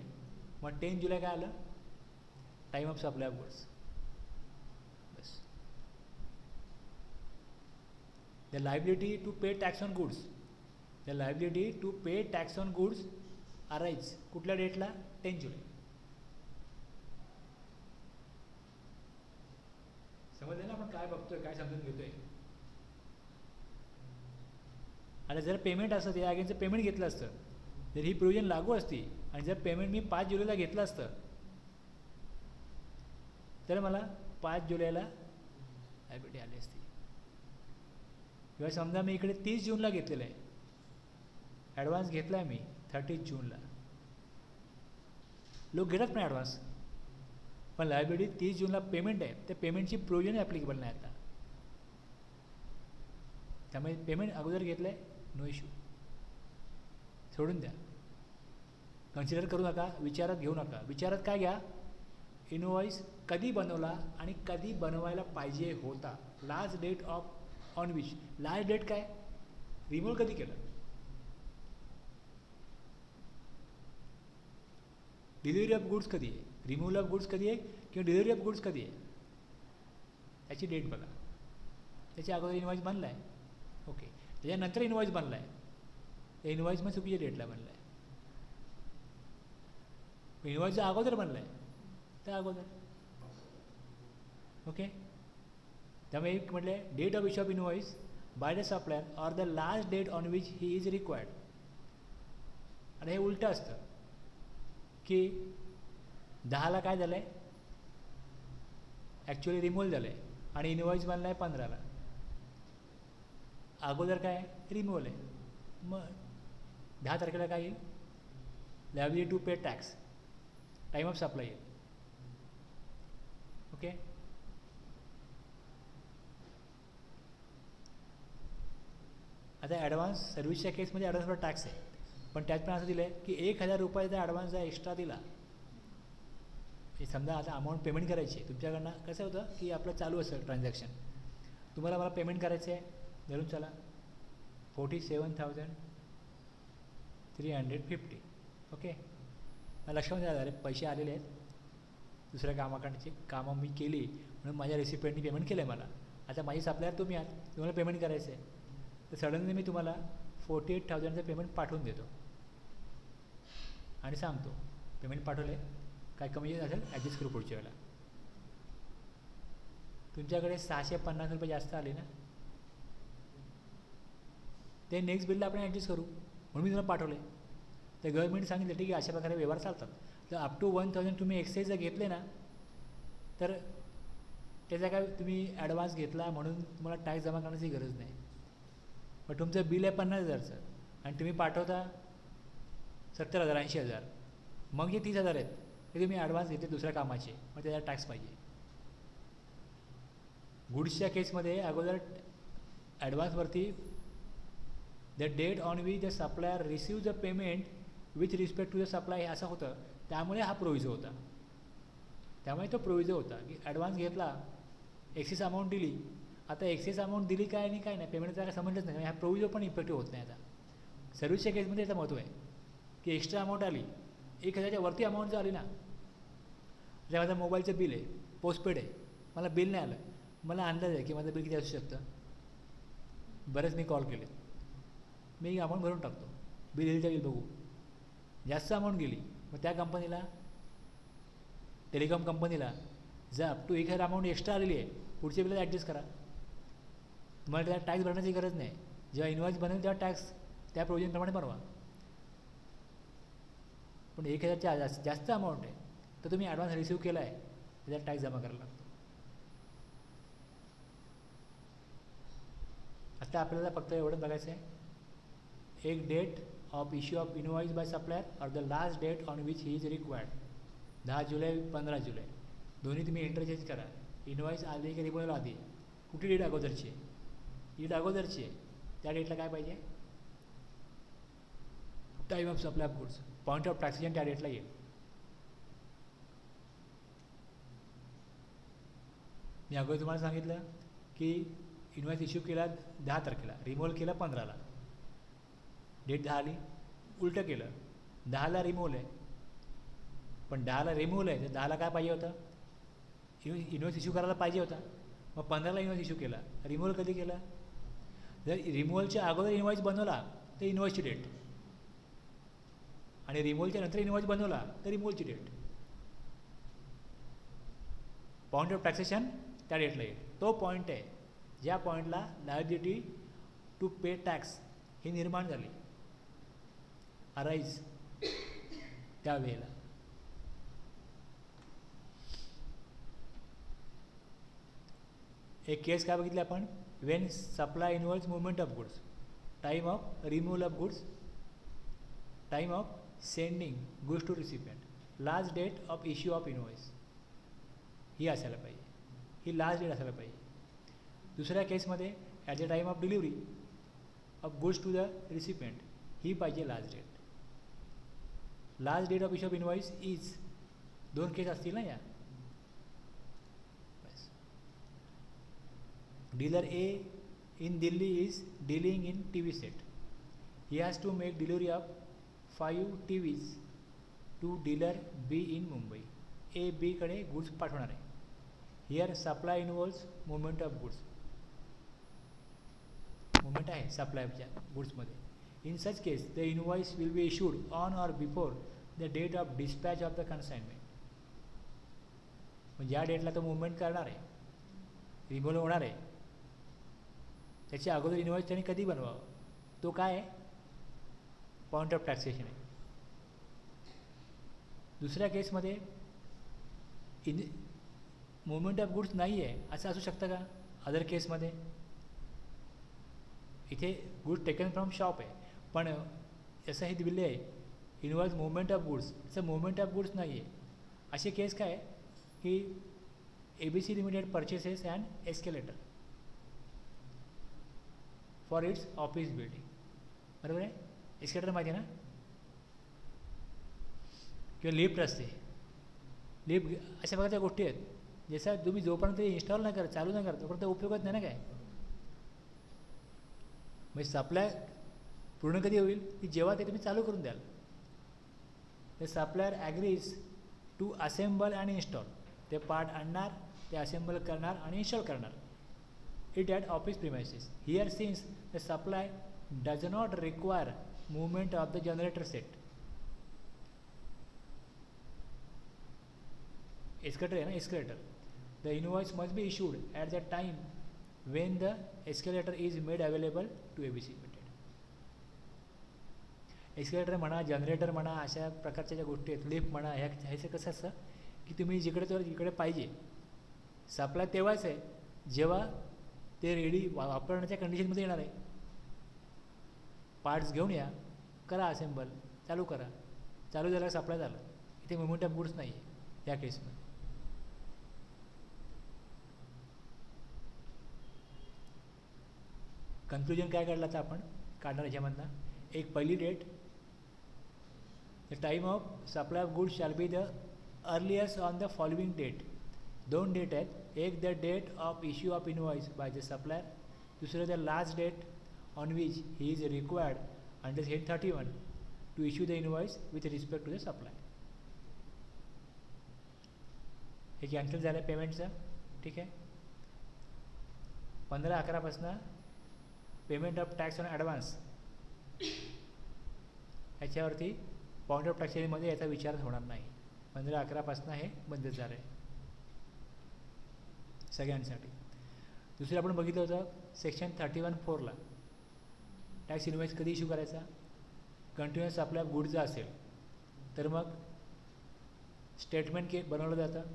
[SPEAKER 1] मग 10 जुलै काय आलं, time of supply of goods. बस. The liability to pay tax on goods, the liability to pay tax on goods arise कुठल्या डेटला, 10 जुलै. समजलं ना आपण काय बघतोय, काय समजून घेतोय. आता जर पेमेंट असतं त्या अगेनचं पेमेंट घेतलं असतं तर ही प्रोविजन लागू असती, आणि जर पेमेंट मी 5 जुलैला घेतलं असतं तर मला 5 जुलैला लायबिलिटी आली असती. किंवा समजा मी इकडे 30 जूनला घेतलेलं आहे, ॲडव्हान्स घेतला आहे मी 30 जूनला. लोक घेतात पण ॲडव्हान्स, पण लायबिलिटी 30 जूनला पेमेंट आहे, त्या पेमेंटची प्रोविजन ॲप्लिकेबल नाही आता. त्यामुळे पेमेंट अगोदर घेतलं आहे, नो इश्यू, सोडून द्या, कन्सिडर करू नका, विचारात घेऊ नका. विचारात काय घ्या, इनवॉइस कधी बनवला आणि कधी बनवायला पाहिजे होता, last date of on which. Last date काय, रिमूव्हल कधी केलं, डिलिव्हरी ऑफ गुड्स कधी आहे, रिमूव्हल ऑफ गुड्स कधी आहे किंवा डिलिव्हरी ऑफ गुड्स कधी आहे, त्याची डेट बघा. त्याच्या अगोदर इनवॉइस बनला आहे, ओके. त्याच्यानंतर इनवॉइस बनला आहे, त्या इनवॉइस मग चुकीच्या डेटला बनला आहे. इनवॉइस जर अगोदर बनला आहे तर अगोदर, ओके. त्यामुळे एक म्हटलं आहे date of issue of invoice by the supplier or the last date on which he is required. आणि हे उलटं असतं की 10ला काय झालं आहे, ॲक्च्युअली रिमूव्हल झालं आहे आणि इनवॉइस बनला आहे 15ला. अगोदर काय रिमूव्हल आहे, मग 10 तारखेला काय येईल, liability to pay tax, time of supply येईल, ओके. आता ॲडव्हान्स सर्व्हिसच्या केसमध्ये ॲडव्हान्सवर टॅक्स आहे, पण त्यात पण असं दिलं आहे की 1000 रुपयाचा ॲडव्हान्स जर एक्स्ट्रा दिला, हे समजा आता अमाऊंट पेमेंट करायची आहे तुमच्याकडनं. कसं होतं की आपलं चालू असतं ट्रान्झॅक्शन, तुम्हाला मला पेमेंट करायचं आहे, धरून चला 47,350, ओके. लक्षात द्या, अरे पैसे आलेले आहेत, दुसऱ्या कामाकडची कामं मी केली म्हणून माझ्या रेसिपेंटनी पेमेंट केलं आहे मला. आता माझी सप्लायर तुम्ही आहात, तुम्हाला पेमेंट करायचं आहे, तर सडनली मी तुम्हाला 48,000चं पेमेंट पाठवून देतो आणि सांगतो पेमेंट पाठवलं आहे, काय कमी असेल ॲडजस्ट करू पुढच्या वेळेला. तुमच्याकडे 650 रुपये जास्त आले ना, ते नेक्स्ट बिलला आपण ॲडजस्ट करू म्हणून मी तुम्हाला पाठवले. तर गव्हर्नमेंट सांगितलं ठीक आहे, अशा प्रकारे व्यवहार चालतात. तर अप टू 1000 तुम्ही एक्साईज जर घेतले ना, तर त्याचा काय तुम्ही ॲडव्हान्स घेतला म्हणून तुम्हाला टॅक्स जमा करण्याची गरज नाही. पण तुमचं बिल आहे 50,000चं आणि तुम्ही पाठवता 70,000 80,000, मग जे 30,000 आहेत ते तुम्ही ॲडव्हान्स घेते दुसऱ्या कामाचे, मग त्याचा टॅक्स पाहिजे. गुड्सच्या केसमध्ये अगोदर ॲडव्हान्सवरती the date on which the supplier receive the payment with respect to the supply असं होतं. त्यामुळे हा प्रोव्हिजो होता. त्यामुळे तो प्रोव्हिजो होता की ॲडव्हान्स घेतला, एक्सेस अमाऊंट दिली. आता एक्सेस अमाऊंट दिली काय आणि काय नाही, पेमेंटचा काय संबंधच नाही. ह्या प्रोव्हिजो पण इफेक्टिव्ह होत नाही. आता सर्व्हिसच्या केसमध्ये याचं महत्त्व आहे की एक्स्ट्रा अमाऊंट आली, 1000च्या वरती अमाऊंट जर आली ना, म्हणजे माझं मोबाईलचं बिल आहे, पोस्टपेड आहे, मला बिल नाही आलं, मला अंदाज आहे की माझं बिल किती असू शकतं. बरेच मी कॉल केले, मी अमाऊंट भरून टाकतो, बिल येईल त्या बिल बघू. जास्त अमाऊंट गेली मग त्या कंपनीला, टेलिकॉम कंपनीला जर अप टू 1000 अमाऊंट एक्स्ट्रा आलेली आहे, पुढच्या बिलला ॲडजस्ट करा. तुम्हाला त्याला टॅक्स भरण्याची गरज नाही. जेव्हा इन्व्हॉइस बनेल तेव्हा टॅक्स त्या प्रोव्हिजनप्रमाणे भरवा. पण 1000च्या जास्त अमाऊंट आहे तर तुम्ही ॲडव्हान्स रिसिव्ह केला आहे, त्याच्यात टॅक्स जमा करायला लागतो. आता आपल्याला फक्त एवढं बघायचं आहे, एक date of issue of invoice by supplier और the last date on which he is required. 10 जुलै 15 जुलै दोन्ही तुम्ही इंटरचेंज करा. इनवॉइस आली की रिमूव्हल आधी, कुठली डेट अगोदरची आहे, ही डेट अगोदरची आहे, त्या डेटला काय पाहिजे, time of supply of goods, point of taxation त्या डेटला येईल. मी अगोदर तुम्हाला सांगितलं की इन्व्हॉइस इश्यू केला 10 तारखेला, रिमूव्हल केला 15ला, डेट 10 आली. उलटं केलं, 10ला रिमूव्हल आहे, पण 10ला रिमूव्हल आहे तर 10ला काय पाहिजे होतं, इन्व्हॉइस इश्यू करायला पाहिजे होता. मग 15ला इन्व्हॉइस इश्यू केला, रिमूव्हल कधी केला, जर रिमूव्हलच्या अगोदर इन्व्हॉइस बनवला तर इन्व्हॉइसची डेट, आणि रिमूव्हलच्या नंतर इन्व्हॉइस बनवला तर रिमूव्हलची डेट. पॉईंट ऑफ टॅक्सेशन त्या डेटला येईल. तो पॉईंट आहे ज्या पॉईंटला लायबिलिटी टू पे टॅक्स ही निर्माण झाली, अराईज त्यावेळेला. एक केस काय बघितली आपण, when supply involves movement of goods, time of removal of goods, time of sending goods to recipient, last date of issue of invoice, ही असायला पाहिजे, ही लास्ट डेट असायला पाहिजे. दुसऱ्या केसमध्ये at the time of delivery of goods to the recipient, ही पाहिजे last date. Last date of issue of invoice is, दोन केस असतील ना या. Dealer A in Delhi is dealing in TV set. He has to make delivery of 5 TVs to dealer B in Mumbai. A B कडे goods पाठवणार आहे. Here supply involves movement of goods. Movement आहे सप्लायच्या गुड्समध्ये. In such case, the invoice will be issued on or before the date of dispatch of the consignment. म्हणजे ज्या डेटला तो movement करणार आहे, रिमूव्हल होणार आहे, त्याच्या अगोदर इन्व्हॉइस त्यांनी कधी बनवावं, तो काय आहे, पॉईंट ऑफ टॅक्सेशन आहे. दुसऱ्या केसमध्ये मुवमेंट ऑफ गुड्स नाही आहे असं असू शकतं का. अदर केसमध्ये इथे गुड्स टेकन फ्रॉम शॉप आहे, पण असं हे दिलेलं आहे इन्व्हॉइस मुवमेंट ऑफ गुड्स, असं मुवमेंट ऑफ गुड्स नाही आहे. असे केस काय आहे की ABC limited purchases and escalator for its office building, बरोबर आहे. एस्केलेटर माहिती आहे ना, किंवा लिफ्ट असते, लिफ्ट अशा प्रकारच्या गोष्टी आहेत जसं तुम्ही जोपर्यंत इन्स्टॉल नाही करत, चालू नाही करत, तोपर्यंत उपयोगच नाही ना काय. म्हणजे सप्लाय पूर्ण कधी होईल की जेव्हा ते तुम्ही चालू करून द्याल. ते supplier agrees to assemble and install, ते पार्ट आणणार, ते असेंबल करणार आणि इन्स्टॉल करणार. It at office premises. Here, since the supply does not require movement of the generator set, escalator है ना, escalator, the invoice must be issued at the time when the escalator is made available to ABC Limited. escalator म्हणा, generator म्हणा, अशा प्रकारच्या ज्या गोष्टी आहेत, lift म्हणा, ह्याचं कसं असतं की तुम्ही जिकडे पाहिजे सप्लाय तेव्हाच आहे जेव्हा ते रेडी वापरण्याच्या कंडिशनमध्ये येणार आहे. पार्ट्स घेऊन या, करा असेंबल, चालू करा, चालू झालं सप्लाय झालं. इथे मुवमेंट ऑफ गुड्स नाही आहे या केसमध्ये. कन्क्लुजन काय काढलं तर आपण काढणार याच्यामधनं एक पहिली date, the time of supply of goods shall be the earliest on the following date. दोन डेट आहेत, एक the date of issue of invoice by the supplier, दुसरं the last date on which he is required under head 31 to issue the invoice with respect to the supply. हे cancel झालं पेमेंटचं. ठीक आहे. 15/11 payment of tax on advance ह्याच्यावरती point of टॅक्सेशनमध्ये याचा विचार होणार नाही. 15/11 हे बंद झालं आहे सगळ्यांसाठी. दुसरं आपण बघितलं होतं सेक्शन 31(4) टॅक्स इनवॉइस कधी इश्यू करायचा, कंटिन्युअस आपल्या गुडचं असेल तर मग स्टेटमेंट बनवलं जातं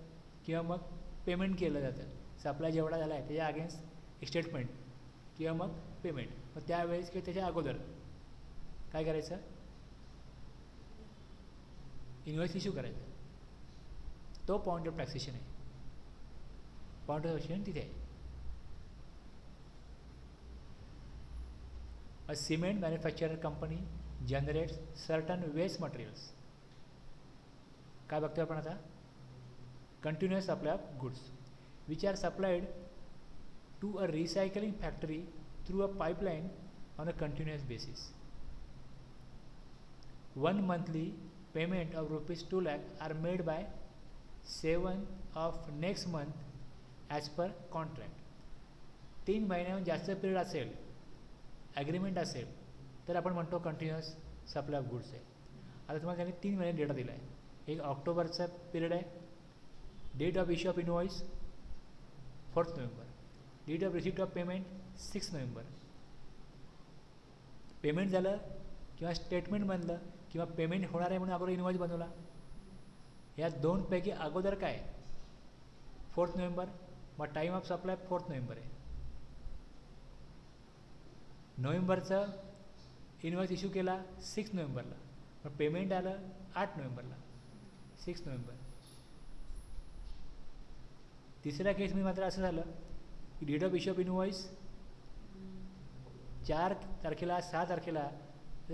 [SPEAKER 1] किंवा मग पेमेंट केलं जातं. सप्लाय जेवढा झाला आहे त्याच्या अगेन्स्ट एक स्टेटमेंट किंवा मग पेमेंट. मग त्यावेळेस किंवा त्याच्या अगोदर काय करायचं, इनवॉइस इश्यू करायचा. तो पॉईंट ऑफ टॅक्सेशन आहे. पॉईंट ऑफ टॅक्सेशन तिथे आहे. A cement manufacturer company generates certain waste materials. काय बघतोय आपण आता, continuous supply of goods which are supplied to a recycling factory through a pipeline on a continuous basis. 1 monthly payment of ₹2 lakh are made by 7 of next month as per contract. 3 महिन्याहून जास्त period असेल, agreement असेल तर आपण म्हणतो continuous supply of goods आहे. आता तुम्हाला त्यांनी 3 महिने डेटा दिला आहे. एक ऑक्टोबरचा पिरियड आहे, date of issue of invoice 4 November, date of receipt of payment 6 November. Payment झालं किंवा स्टेटमेंट बनलं किंवा पेमेंट होणार आहे म्हणून अगोदर इनवॉइस बनवला. या दोनपैकी अगोदर काय 4 नोव्हेंबर, मग टाईम ऑफ सप्लाय 4 नोव्हेंबर आहे. नोव्हेंबरचं इनवॉइस इश्यू केला 6 नोव्हेंबरला, मग पेमेंट आलं 8 नोव्हेंबरला, 6 नोव्हेंबर. तिसऱ्या केसमध्ये मात्र असं झालं की date of issue of invoice 4 तारखेला 6 तारखेला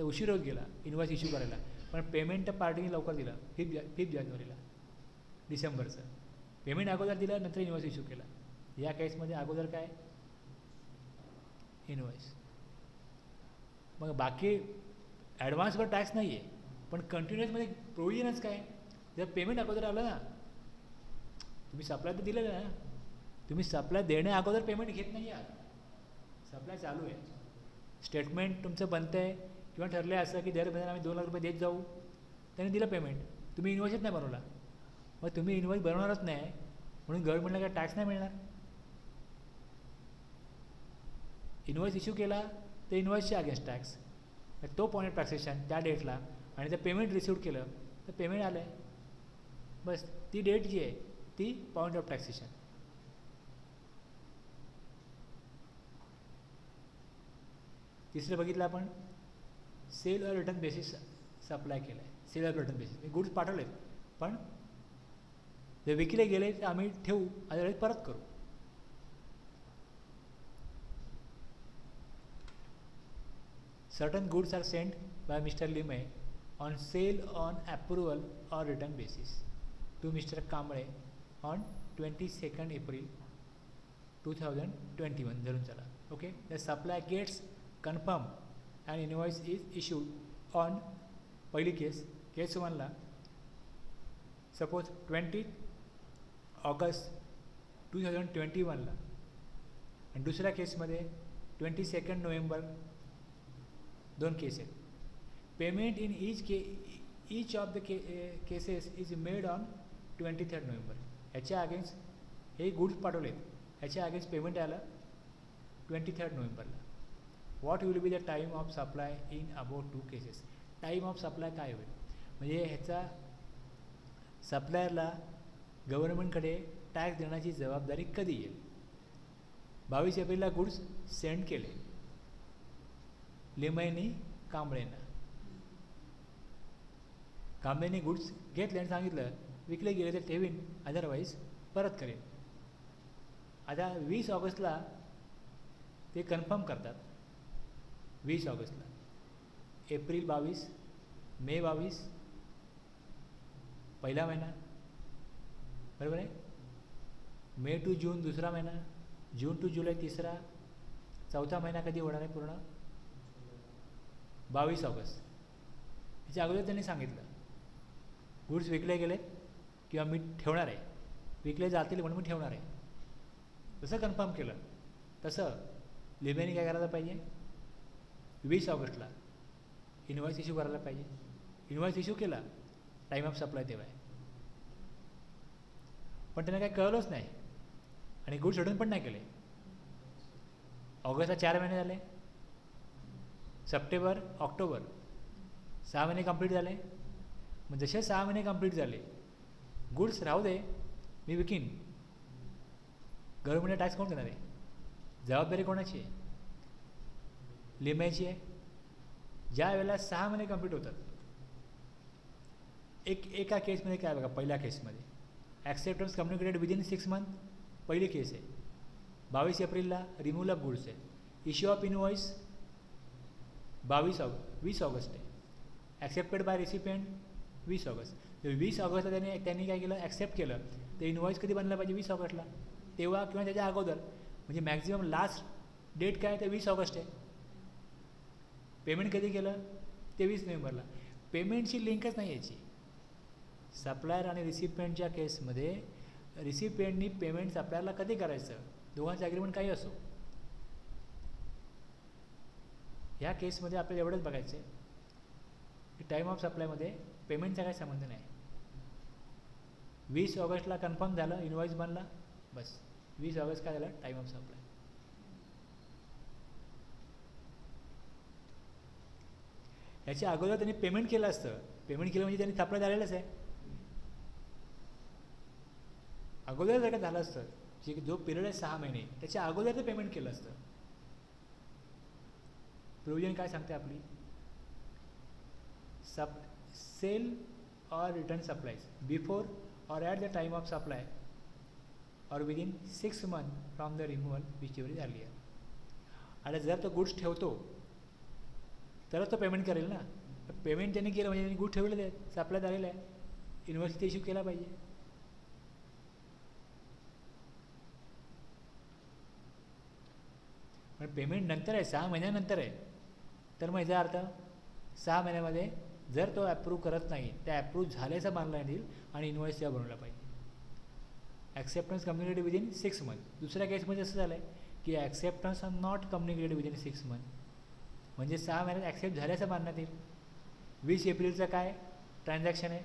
[SPEAKER 1] उशीर होत गेला इनवॉइस इश्यू करायला, पण पेमेंट पार्टीने लवकर दिलं 5 जानेवारीला डिसेंबरचं. पेमेंट अगोदर दिलं, नंतर इनवॉइस इश्यू केला. या केसमध्ये अगोदर काय इनवॉइस. मग बाकी ॲडव्हान्सवर टॅक्स नाही आहे, पण कंटिन्युअसमध्ये प्रोव्हिजनच काय, जर पेमेंट अगोदर आलं ना, तुम्ही सप्लाय तर दिलेलं ना, तुम्ही सप्लाय देण्या अगोदर पेमेंट घेत नाही आहात. सप्लाय चालू आहे, स्टेटमेंट तुमचं बनतं आहे किंवा ठरलं आहे असं की दर महिन्याला आम्ही 2 लाख रुपये देत जाऊ, त्याने दिलं पेमेंट, तुम्ही इनवॉइसच नाही बनवला. मग तुम्ही इनवॉइस बनवणारच नाही म्हणून गव्हर्नमेंटला काय टॅक्स नाही मिळणार. इनवॉइस इश्यू केला तर इनवॉइसच्या अगेन्स्ट टॅक्स, तो पॉईंट ऑफ टॅक्सेशन त्या डेटला, आणि जर पेमेंट रिसिव्ह केलं तर पेमेंट आलं आहे. बस ती डेट जी आहे ती पॉईंट ऑफ टॅक्सेशन. तिसरं बघितलं आपण सेल और रिटर्न बेसिस सप्लाय केलं आहे. सेल और रिटर्न बेसिस गुड्स पाठवलेत, पण जर विकले गेले तर आम्ही ठेवू, अदरवाईज परत करू. Certain goods are sent by Mr. Lime on sale on approval or return basis to Mr. Kamble on 22nd April 2021. धरून चला. Okay, the supply gets confirmed and invoice is issued on पहिली केस 1 ला suppose 20 August 2021 ला, आणि दुसऱ्या केसमध्ये 22 November. 2 केस आहेत. Payment in each of the cases is made on 23 November. ह्याच्या अगेन्स्ट हे गुड्स पाठवलेत, ह्याच्या अगेन्स्ट पेमेंट आलं 23 नोव्हेंबरला. What will be the time of supply in about 2 cases. Time of supply काय होईल, म्हणजे ह्याचा सप्लायरला गव्हर्नमेंटकडे टॅक्स देण्याची जबाबदारी कधी येईल. 22 एप्रिलला गुड्स सेंड केले लिमयनी कांबळेंना. कांबळेने गुड्स घेतले आणि सांगितलं विकले गेले तर ठेवीन, अदरवाईज परत करेन. आता 20 ऑगस्टला ते कन्फर्म करतात 20 ऑगस्टला. एप्रिल 22, मे 22, पहिला महिना, बरोबर आहे. मे टू जून दुसरा महिना, जून टू जुलै तिसरा, चौथा महिना कधी होणार आहे पूर्ण? 22 ऑगस्ट. ह्याच्या अगोदर त्यांनी सांगितलं गुड्स विकले गेलेत किंवा मी ठेवणार आहे, विकले जातील म्हणून मी ठेवणार आहे. जसं कन्फर्म केलं तसं लिबेने काय करायला पाहिजे? 20 ऑगस्टला इन्व्हॉइस इश्यू करायला पाहिजे. इन्व्हॉइस इश्यू केला, टाईम ऑफ सप्लाय तेव्हा आहे. पण त्यांना काही कळलंच नाही आणि गुड्स रिटर्न पण नाही केले. ऑगस्टला 4 महिने झाले, सप्टेंबर ऑक्टोबर 6 महिने कंप्लीट झाले. मग जसे 6 महिने कंप्लीट झाले, गुड्स राहू दे मी विकीन, गव्हर्नमेंटला टॅक्स कोण देणार आहे? जबाबदारी कोणाची आहे? लिमायची आहे. ज्या वेळेला 6 महिने कंप्लीट होतात, एका केसमध्ये काय बघा, पहिल्या केसमध्ये ॲक्सेप्टन्स कम्युनिकेटेड विदिन 6 मंथ पहिली केस आहे. 22 एप्रिलला रिमूव्हल ऑफ गुड्स आहे. इश्यू ऑफ इनवॉइस 20 ऑगस्ट आहे. Accepted by recipient 20 August. 20 ऑगस्टला त्यांनी काय केलं? ॲक्सेप्ट केलं. ते इनवॉइस कधी बनलं पाहिजे? 20 ऑगस्टला, तेव्हा किंवा त्याच्या अगोदर. म्हणजे मॅक्झिमम लास्ट डेट काय? ते 20 ऑगस्ट आहे. पेमेंट कधी केलं? 23 नोव्हेंबरला. पेमेंटची लिंकच नाही याची. सप्लायर आणि रिसिपियंटच्या केसमध्ये रिसिपियंटनी पेमेंट सप्लायरला कधी करायचं? दोघांचं ॲग्रीमेंट काही असो. ह्या केसमध्ये आपल्याला एवढंच बघायचं आहे की टाईम ऑफ सप्लायमध्ये पेमेंटचा काही संबंध नाही. 20 ऑगस्टला कन्फर्म झालं, इन्व्हॉइस बनला, बस 20 ऑगस्ट काय झालं? Time of supply. याच्या अगोदर त्यांनी पेमेंट केलं असतं. पेमेंट केलं म्हणजे त्यांनी सप्लाय झालेलंच आहे. अगोदर जर का झालं असतं, जो पिरियड आहे 6 महिने, त्याच्या अगोदर ते पेमेंट केलं असतं. प्रोविजन काय सांगते आपली? सेल और रिटर्न सप्लाईज बिफोर और at the time of supply और within 6 month from the removal whichever is earlier. आणि जर तो गुड्स ठेवतो तरच तो पेमेंट करेल ना. पेमेंट त्यांनी केलं म्हणजे त्यांनी गुड ठेवलेले आहेत, सप्लाय झालेलं आहे, इन्व्हॉइस इश्यू केला पाहिजे. पण पेमेंट नंतर आहे, 6 महिन्यानंतर आहे, तर मग याचा अर्थ 6 महिन्यामध्ये जर तो ॲप्रूव्ह करत नाही, त्या ॲप्रूव्ह झाल्याचा मानला येईल आणि इन्व्हॉइस त्या बनवला पाहिजे. Acceptance communicated within 6 month. दुसऱ्या केसमध्ये असं झालं आहे की acceptance are not communicated within 6 month, म्हणजे 6 महिन्यात ॲक्सेप्ट झाल्याचं मानण्यात येईल. 20 एप्रिलचं काय ट्रान्झॅक्शन आहे?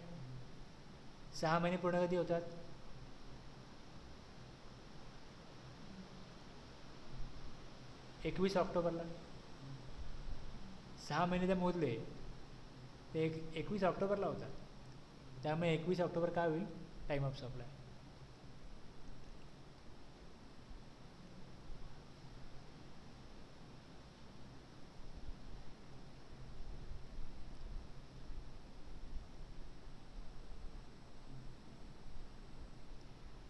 [SPEAKER 1] 6 महिने पूर्ण कधी होतात? 21 ऑक्टोबरला. 6 महिने ते मोजले ते 21 ऑक्टोबरला होतात. त्यामुळे 21 ऑक्टोबर काय होईल? Time of supply.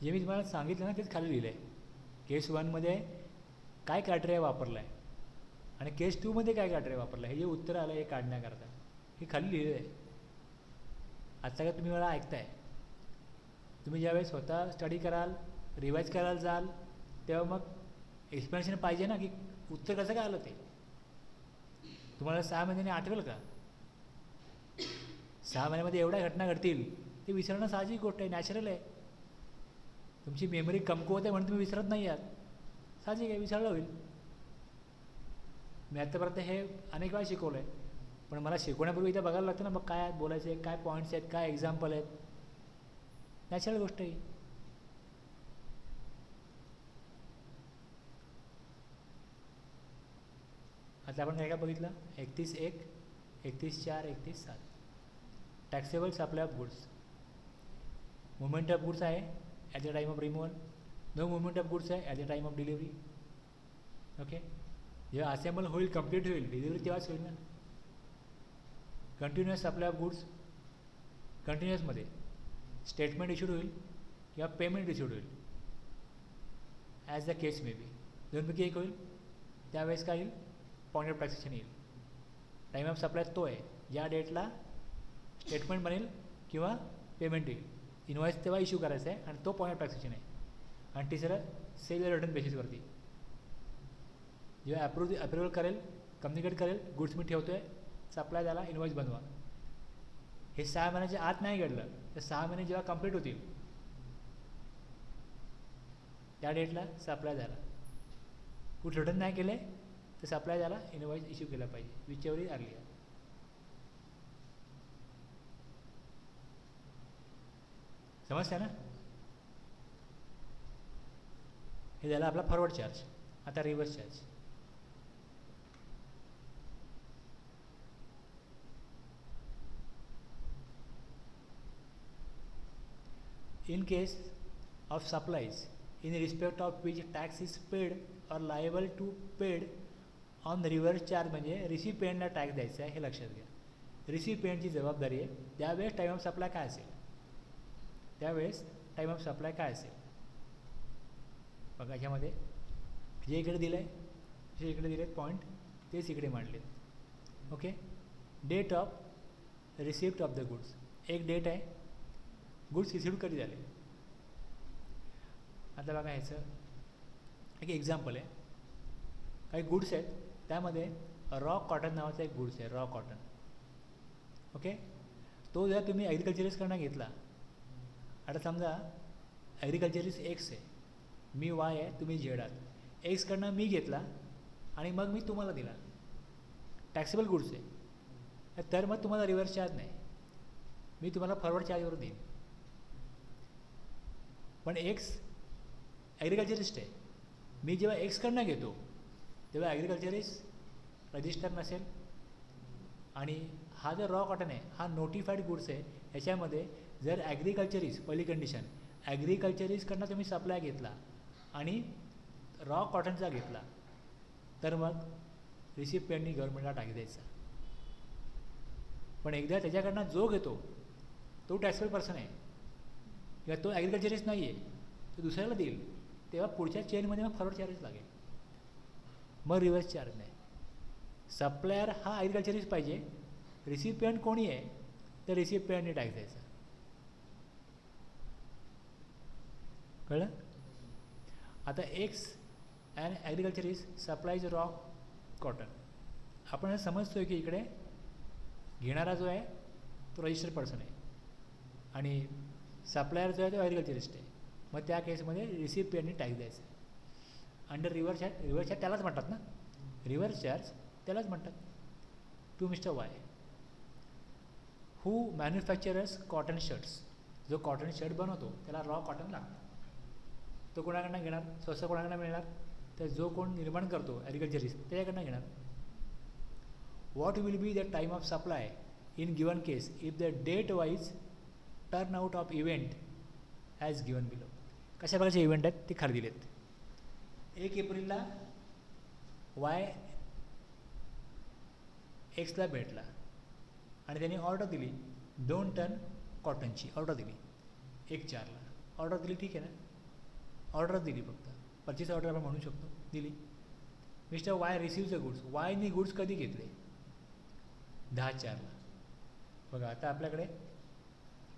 [SPEAKER 1] जे मी तुम्हाला सांगितलं ना तेच खाली लिहिलं आहे. केस 1मध्ये काय क्रायटेरिया वापरला आहे आणि केस 2मध्ये काय क्रायटेरिया वापरला आहे, हे जे उत्तर आलं हे काढण्याकरता हे खाली लिहिलेलं आहे. आजचा काय तुम्ही मला ऐकताय, तुम्ही ज्यावेळेस स्वतः स्टडी कराल, रिवाईज करायला जाल, तेव्हा मग एक्सप्लेनेशन पाहिजे ना की उत्तर कसं काय आलं ते. तुम्हाला 6 महिन्यांनी आठवेल का? 6 महिन्यामध्ये एवढ्या घटना घडतील ते विसरणं साहजिक गोष्ट आहे, नॅचरल आहे. तुमची मेमरी कमकुवत आहे म्हणून तुम्ही विसरत नाही आहात, साहजिक आहे, विसरलं होईल. मी आत्तापर्यंत हे अनेक वेळा शिकवलं आहे, पण मला शिकवण्यापूर्वी इथं बघायला लागतं ना, मग काय बोलायचं आहे, काय पॉईंट्स आहेत, काय एक्झाम्पल आहेत. नॅचरल गोष्ट आहे. आता आपण काय काय बघितलं? 31.1, 31.4, 31.7. Taxable supply of goods. Movement of goods आहे at the time of removal. No movement of goods आहे at the time of delivery. Okay, जेव्हा असेंबल होईल, कम्प्लीट होईल, डिलिव्हरी तेव्हाच होईल ना. कंटिन्युअस सप्लाय ऑफ गुड्स, कंटिन्युअसमध्ये स्टेटमेंट इश्यूड होईल किंवा पेमेंट इश्यूड होईल, as the case may be. दोनपैकी एक होईल. त्यावेळेस काय येईल? पॉईंट ऑफ टॅक्सेशन येईल. टाईम ऑफ सप्लाय तो आहे ज्या डेटला स्टेटमेंट बनेल किंवा पेमेंट येईल. इनवॉइस तेव्हा इश्यू करायचा आहे आणि तो पॉईंट ऑफ टॅक्सेशन आहे. आणि तिसरं सेल रिटर्न बेसिसवरती जेव्हा अप्रुव्हल करेल, कम्युनिकेट करेल, गुड्स मी ठेवतो आहे, सप्लाय झाला, इनवॉइस बनवा. हे 6 महिन्याच्या आत नाही घडलं तर 6 महिने जेव्हा कंप्लीट होतील त्या डेटला सप्लाय झाला. कुठं रिटर्न नाही केले तर सप्लाय झाला, इनवॉइस इश्यू केला पाहिजे विच एव्हर इज अर्लियर. समजतं ना. हे झालं आपला फॉरवर्ड चार्ज. आता reverse charge. In case of supplies in respect of which tax is paid or liable to paid on reverse charge म्हणजे रिसिपिएंटला टॅक्स द्यायचा आहे हे लक्षात घ्या. रिसिपिएंटची जबाबदारी आहे. त्यावेळेस टाईम ऑफ सप्लाय काय असेल, बघा याच्यामध्ये जे इकडे दिलं आहे, जे इकडे दिले पॉईंट तेच इकडे मांडले. Okay. Date of receipt of the goods एक डेट आहे, गुड्स रिसिव्ड कधी झाले. आता बघा ह्याचं एक एक्झाम्पल आहे. काही गुड्स आहेत त्यामध्ये रॉ कॉटन नावाचा एक गुड्स आहे, रॉ कॉटन. ओके. तो जर तुम्ही ॲग्रिकल्चरिस्टकडनं घेतला, आता समजा ॲग्रिकल्चरिस्ट एक्स आहे, मी वाय आहे, तुम्ही झेड आहात. एक्सकडनं मी घेतला आणि मग मी तुम्हाला दिला, टॅक्सेबल गुड्स आहे, तर मग तुम्हाला रिव्हर्स चार्ज नाही, मी तुम्हाला फॉरवर्ड चार्जवर देईन. पण एक्स ॲग्रिकल्चरिस्ट आहे, मी जेव्हा एक्सकडनं घेतो तेव्हा ॲग्रिकल्चरिस्ट रजिस्टर नसेल. आणि हा जो रॉ कॉटन आहे हा नोटिफाईड गुड्स आहे. ह्याच्यामध्ये जर ॲग्रिकल्चरिस्ट, पहिली कंडिशन, ॲग्रिकल्चरिस्टकडनं तुम्ही सप्लाय घेतला आणि रॉ कॉटनचा घेतला तर मग रिसिपिएंटनी गव्हर्नमेंटला टॅक्स द्यायचा. पण एकदा त्याच्याकडनं जो घेतो तो टॅक्सेबल पर्सन आहे किंवा तो ॲग्रिकल्चरिस्ट नाही आहे, तो दुसऱ्याला देईल, तेव्हा पुढच्या चेनमध्ये मग फॉरवर्ड चार्जेस लागेल, मग रिव्हर्स चार्ज नाही. सप्लायर हा ॲग्रिकल्चरिस्ट पाहिजे, रिसिपिएंट कोणी आहे तर रिसिपिएंटने टॅक्स द्यायचा. कळलं. आता X and agriculturist supplies raw cotton. आपण समजतो आहे की इकडे घेणारा जो आहे तो रजिस्टर्ड पर्सन आहे आणि सप्लायर जो आहे तो ॲग्रिकल्चरिस्ट आहे. मग त्या केसमध्ये रिसिपिएंटने टॅक्स द्यायचा. अंडर रिव्हर्स चार्ज त्यालाच म्हणतात ना, रिव्हर्स चार्ज त्यालाच म्हणतात. To mister Y who manufacturers cotton shirts, जो कॉटन शर्ट बनवतो त्याला रॉ कॉटन लागतं, तो कोणाकडनं घेणार, स्वस्त कोणाकडनं मिळणार तर जो कोण निर्माण करतो ॲग्रिकल्चरिस्ट त्याच्याकडनं घेणार. What will be the time of supply in given case if the date wise turn out of event as given below. कशा प्रकारचे इव्हेंट आहेत ते खाली दिलेत. 1 एप्रिलला वाय एक्सला भेटला आणि त्यांनी ऑर्डर दिली 2 टन कॉटनची ऑर्डर दिली. 1/4ला ऑर्डर दिली, ठीक आहे ना, ऑर्डर दिली, फक्त परचेस ऑर्डर आपण म्हणू शकतो, दिली. Mister Y receive the goods. वायनी गुड्स कधी घेतले 10/4ला. बघा आता आपल्याकडे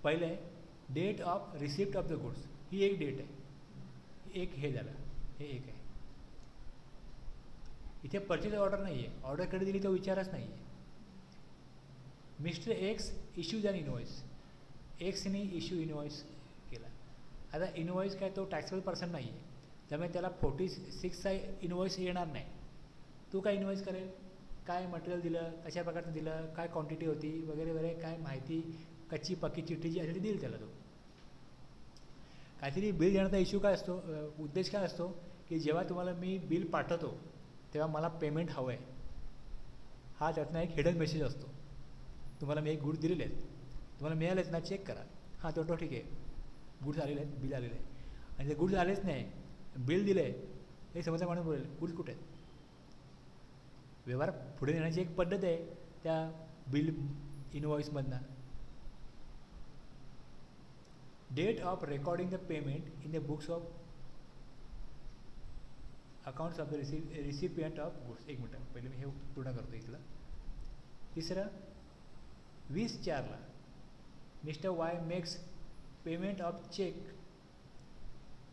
[SPEAKER 1] पहिले आहे date of receipt of the goods, ही एक डेट आहे, एक हे झालं, हे एक आहे. इथे परचेस ऑर्डर नाही आहे, ऑर्डर कधी दिली तो विचारच नाही आहे. मिस्टर एक्स इश्यूज अन इनवॉइस, एक्सने इश्यू इनवॉइस केला. आता इनवॉइस काय तो टॅक्सेबल पर्सन नाही आहे, त्यामुळे त्याला 46चा इनवॉइस येणार नाही. तू काय इनवॉइस करेल, काय मटेरियल दिलं, कशा प्रकारचं दिलं, काय क्वांटिटी होती वगैरे वगैरे, काय माहिती, कच्ची पक्की चिठ्ठी जी असेल देईल त्याला. तो काहीतरी बिल देण्याचा इश्यू काय असतो, उद्देश काय असतो की जेव्हा तुम्हाला मी बिल पाठवतो तेव्हा मला पेमेंट हवं आहे, हा त्यातनं एक हिडन मेसेज असतो. तुम्हाला मी एक गुड्स दिलेले आहेत, तुम्हाला मिळालेच ना, चेक करा, हां तो ठीक आहे, गुड्स आलेले आहेत, बिल आलेलं आहे. आणि जर गुड्स आलेच नाही, बिल दिलं आहे, हे समजा माणूस बोलेल गुड्स कुठे आहेत. व्यवहार पुढे नेण्याची एक पद्धत आहे त्या बिल इनवॉइसमधनं. Date of recording the payment in the books of accounts of the recipient of goods. एक मिनटं पहिले मी हे पूर्ण करतो इथलं. तिसरं 20/4 mister Y makes payment of cheque.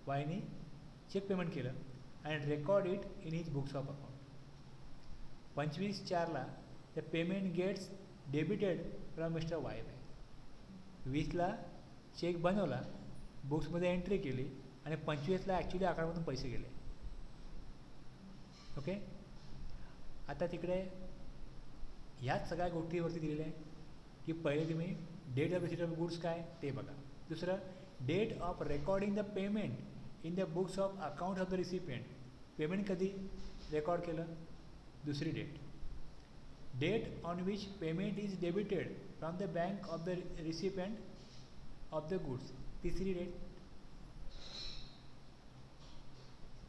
[SPEAKER 1] वायनी चेक पेमेंट केलं and record it in his books of account. 25/4 the payment gets debited from mister Y. 20ला चेक बनवला, बुक्समध्ये एंट्री केली आणि 25ला ॲक्च्युली अकाउंटमधून पैसे गेले. ओके. आता तिकडे ह्याच सगळ्या गोष्टीवरती दिलेल्या आहे की पहिले तुम्ही date of receipt of goods काय ते बघा. दुसरं date of recording the payment in the books of account of the recipient. Payment कधी रेकॉर्ड केलं, दुसरी date. Date on which payment is debited from the bank of the recipient of the goods, तिसरी date.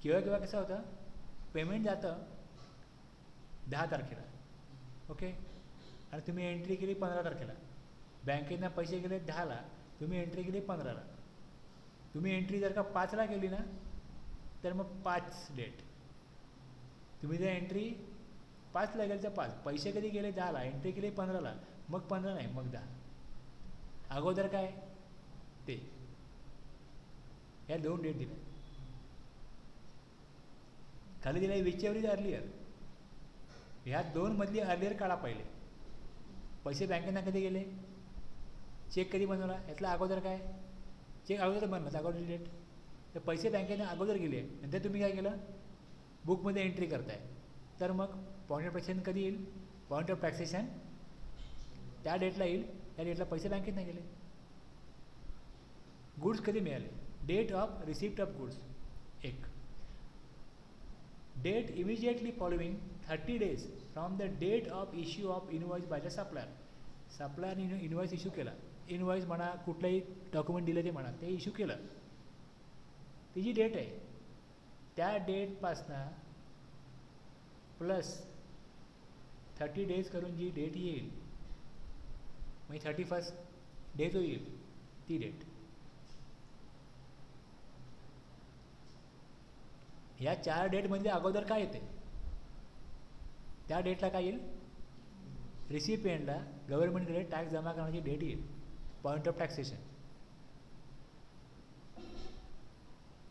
[SPEAKER 1] केव्हा केव्हा कसं होतं, payment जातं 10 तारखेला. ओके. आणि तुम्ही एंट्री केली 15 तारखेला. बँकेनं पैसे गेले 10ला, तुम्ही एंट्री केली 15ला. तुम्ही एंट्री जर का 5ला केली ना तर मग 5 डेट. तुम्ही जर एंट्री 5ला गेली तर 5, पैसे कधी गेले 10ला, एंट्री केली 15ला, मग 15 नाही मग 10. अगोदर काय ते या 2 डेट दिल्या. खाली दिल्या विच एव्हरी अर्लियर. ह्या 2 मधली अर्लियर काढा पहिले. पैसे बँकेना कधी गेले, चेक कधी बनवला, यातला अगोदर काय, चेक अगोदर बनला अगोदर डेट. तर पैसे बँकेने अगोदर गेले, नंतर तुम्ही काय केलं, बुकमध्ये एंट्री करताय. तर मग पॉईंट ऑफ टॅक्सेशन कधी येईल, पॉईंट ऑफ टॅक्सेशन त्या डेटला येईल, त्या डेटला पैसे बँकेत नाही गेले. गुड्स कधी मिळाले, date of receipt of goods. एक date immediately following 30 days from the date of issue of invoice by the supplier. सप्लायरने इनवॉइस इश्यू केला, इनवॉइस म्हणा कुठलंही डॉक्युमेंट दिलं ते म्हणा, ते इश्यू केलं, ती जी डेट आहे त्या डेटपासनं प्लस 30 days करून जी डेट येईल, म्हणजे 31st डे जो येईल ती डेट. ह्या 4 डेटमध्ये अगोदर काय येते, त्या डेटला काय येईल, रिसिपियंटला गव्हर्नमेंटकडे टॅक्स जमा करण्याची डेट येईल, point of taxation.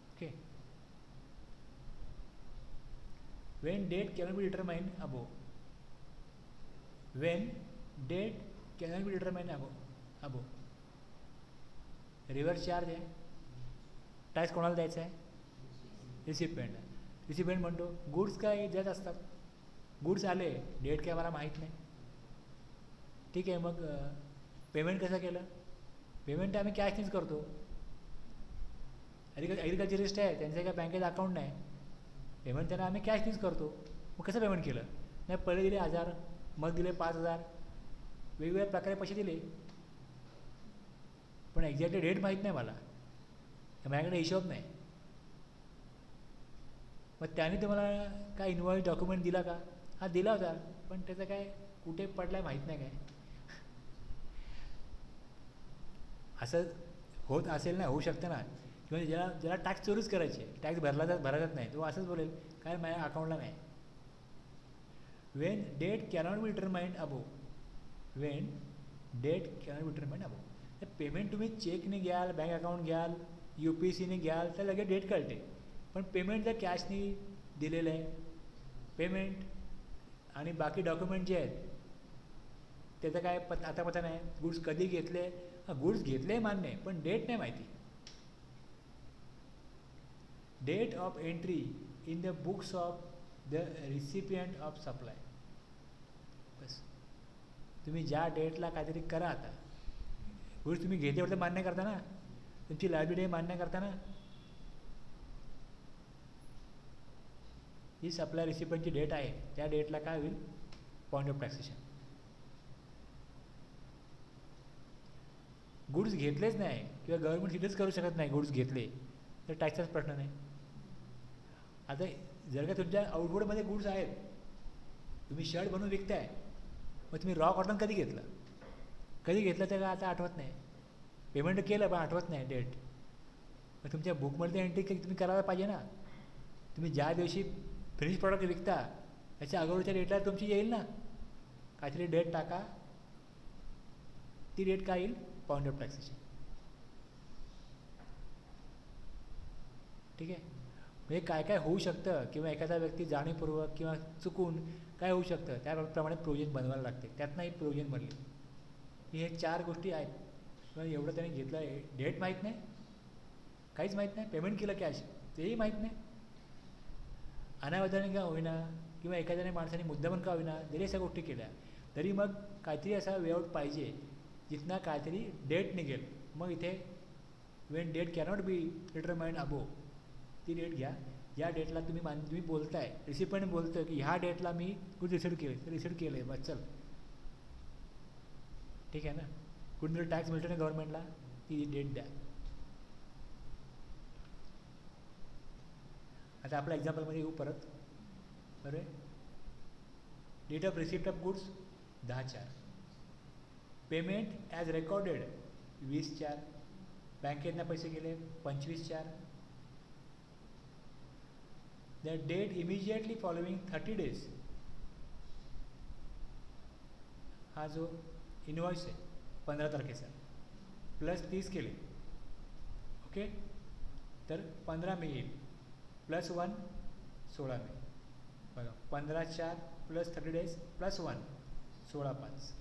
[SPEAKER 1] Okay. When date cannot be determine above, when date cannot be determine above. Reverse charge आहे, टॅक्स कोणाला द्यायचा आहे, रिसिपियंट. रिसिपियंट म्हणतो गुड्स काय देत असतात, गुड्स आले, डेट काय मला माहीत नाही. ठीक आहे, मग पेमेंट कसं केलं, पेमेंट आम्ही कॅशनेच करतो. ॲग्रिकल्चरिस्ट आहे, त्यांचं काय बँकेत अकाउंट नाही, पेमेंट त्यांना आम्ही कॅशनेच करतो. मग कसं पेमेंट केलं, नाही पहिले दिले 1000, मग दिले 5000, वेगवेगळ्या प्रकारे पैसे दिले, पण एक्झॅक्टली डेट माहीत नाही मला, माझ्याकडे हिशोब नाही. मग त्याने तुम्हाला काय इनवॉइस डॉक्युमेंट दिला का, हा दिला होता, पण त्याचं काय कुठे पडला आहे माहीत नाही काय. असं होत असेल ना, होऊ शकतं ना, किंवा ज्याला टॅक्स चोरीच करायची, टॅक्स भरला जात नाही, तो असंच बोलेल काय माझ्या अकाउंटला नाही. When date cannot be determined above, when date cannot be determined above. तर पेमेंट तुम्ही चेकने घ्याल, बँक अकाउंट घ्याल, UPCने घ्याल तर लगेच डेट कळते. पण पेमेंट जर कॅशनी दिलेलं आहे, पेमेंट आणि बाकी डॉक्युमेंट जे आहेत त्याचं काय आता पता नाही, गुड्स कधी घेतले, गुड्स घेतले मान्य आहे, पण डेट नाही माहिती. Date of entry in the books of the recipient of supply. बस तुम्ही ज्या डेटला काहीतरी करा, आता गुड्स तुम्ही घेतल्यावर तर मान्य करता ना, तुमची लायबिलिटी मान्य करता ना, ही सप्लाय रिसिपियंटची डेट आहे, त्या डेटला काय होईल, पॉईंट ऑफ टॅक्सेशन. गुड्स घेतलेच नाही किंवा गव्हर्नमेंट सिटीच करू शकत नाही, गुड्स घेतले तर टॅक्सचाच प्रश्न नाही. आता जर का तुमच्या आउटवर्डमध्ये गुड्स आहेत, तुम्ही शर्ट बनवून विकताय, मग तुम्ही रॉ कॉटन कधी घेतलं, कधी घेतलं ते का आता आठवत नाही, पेमेंट केलं पण आठवत नाही डेट. मग तुमच्या बुकमध्ये एंट्री तुम्ही करायला पाहिजे ना. तुम्ही ज्या दिवशी फिनिश प्रॉडक्ट विकता त्याच्या अगोदरच्या डेटला तुमची येईल ना, काहीतरी डेट टाका, ती डेट काय येईल, पाऊंड ऑफ टॅक्सेशन. ठीक आहे. म्हणजे काय काय होऊ शकतं किंवा एखादा व्यक्ती जाणीवपूर्वक किंवा चुकून काय होऊ शकतं त्याप्रमाणे प्रोव्हिजन बनवायला लागते. त्यातनं एक प्रोव्हिजन बनली की हे 4 गोष्टी आहेत. पण एवढं त्याने घेतलं आहे, डेट माहीत नाही, काहीच माहीत नाही, पेमेंट केलं कॅश तेही माहीत नाही, अनावधानाने का होईना किंवा एखाद्याने माणसाने मुद्दामून का होईना जरी अशा गोष्टी केल्या तरी मग काहीतरी असा वेआउट पाहिजे जिथनं काहीतरी डेट निघेल. मग इथे when date cannot be determined above, ती डेट घ्या. या डेटला तुम्ही बोलताय, रिसिपेंट बोलतोय की ह्या डेटला मी गुड रिसीव्ह केलं आहे, बस चल ठीक आहे ना. कुठून टॅक्स मिळतो ना गव्हर्नमेंटला, ती डेट द्या. आता आपल्या एक्झाम्पलमध्ये येऊ परत. बरोबर आहे. Date of receipt of goods 10/4, payment as recorded 20/4, बँकेतनं पैसे गेले 25/4, the date immediately following 30 days, हा जो इनवॉइस आहे 15 तारखेचा प्लस 30 केले, ओके, तर 15 मे येईल, प्लस 1 16 मे. बघा 15/4 प्लस 30 days प्लस 1 16/5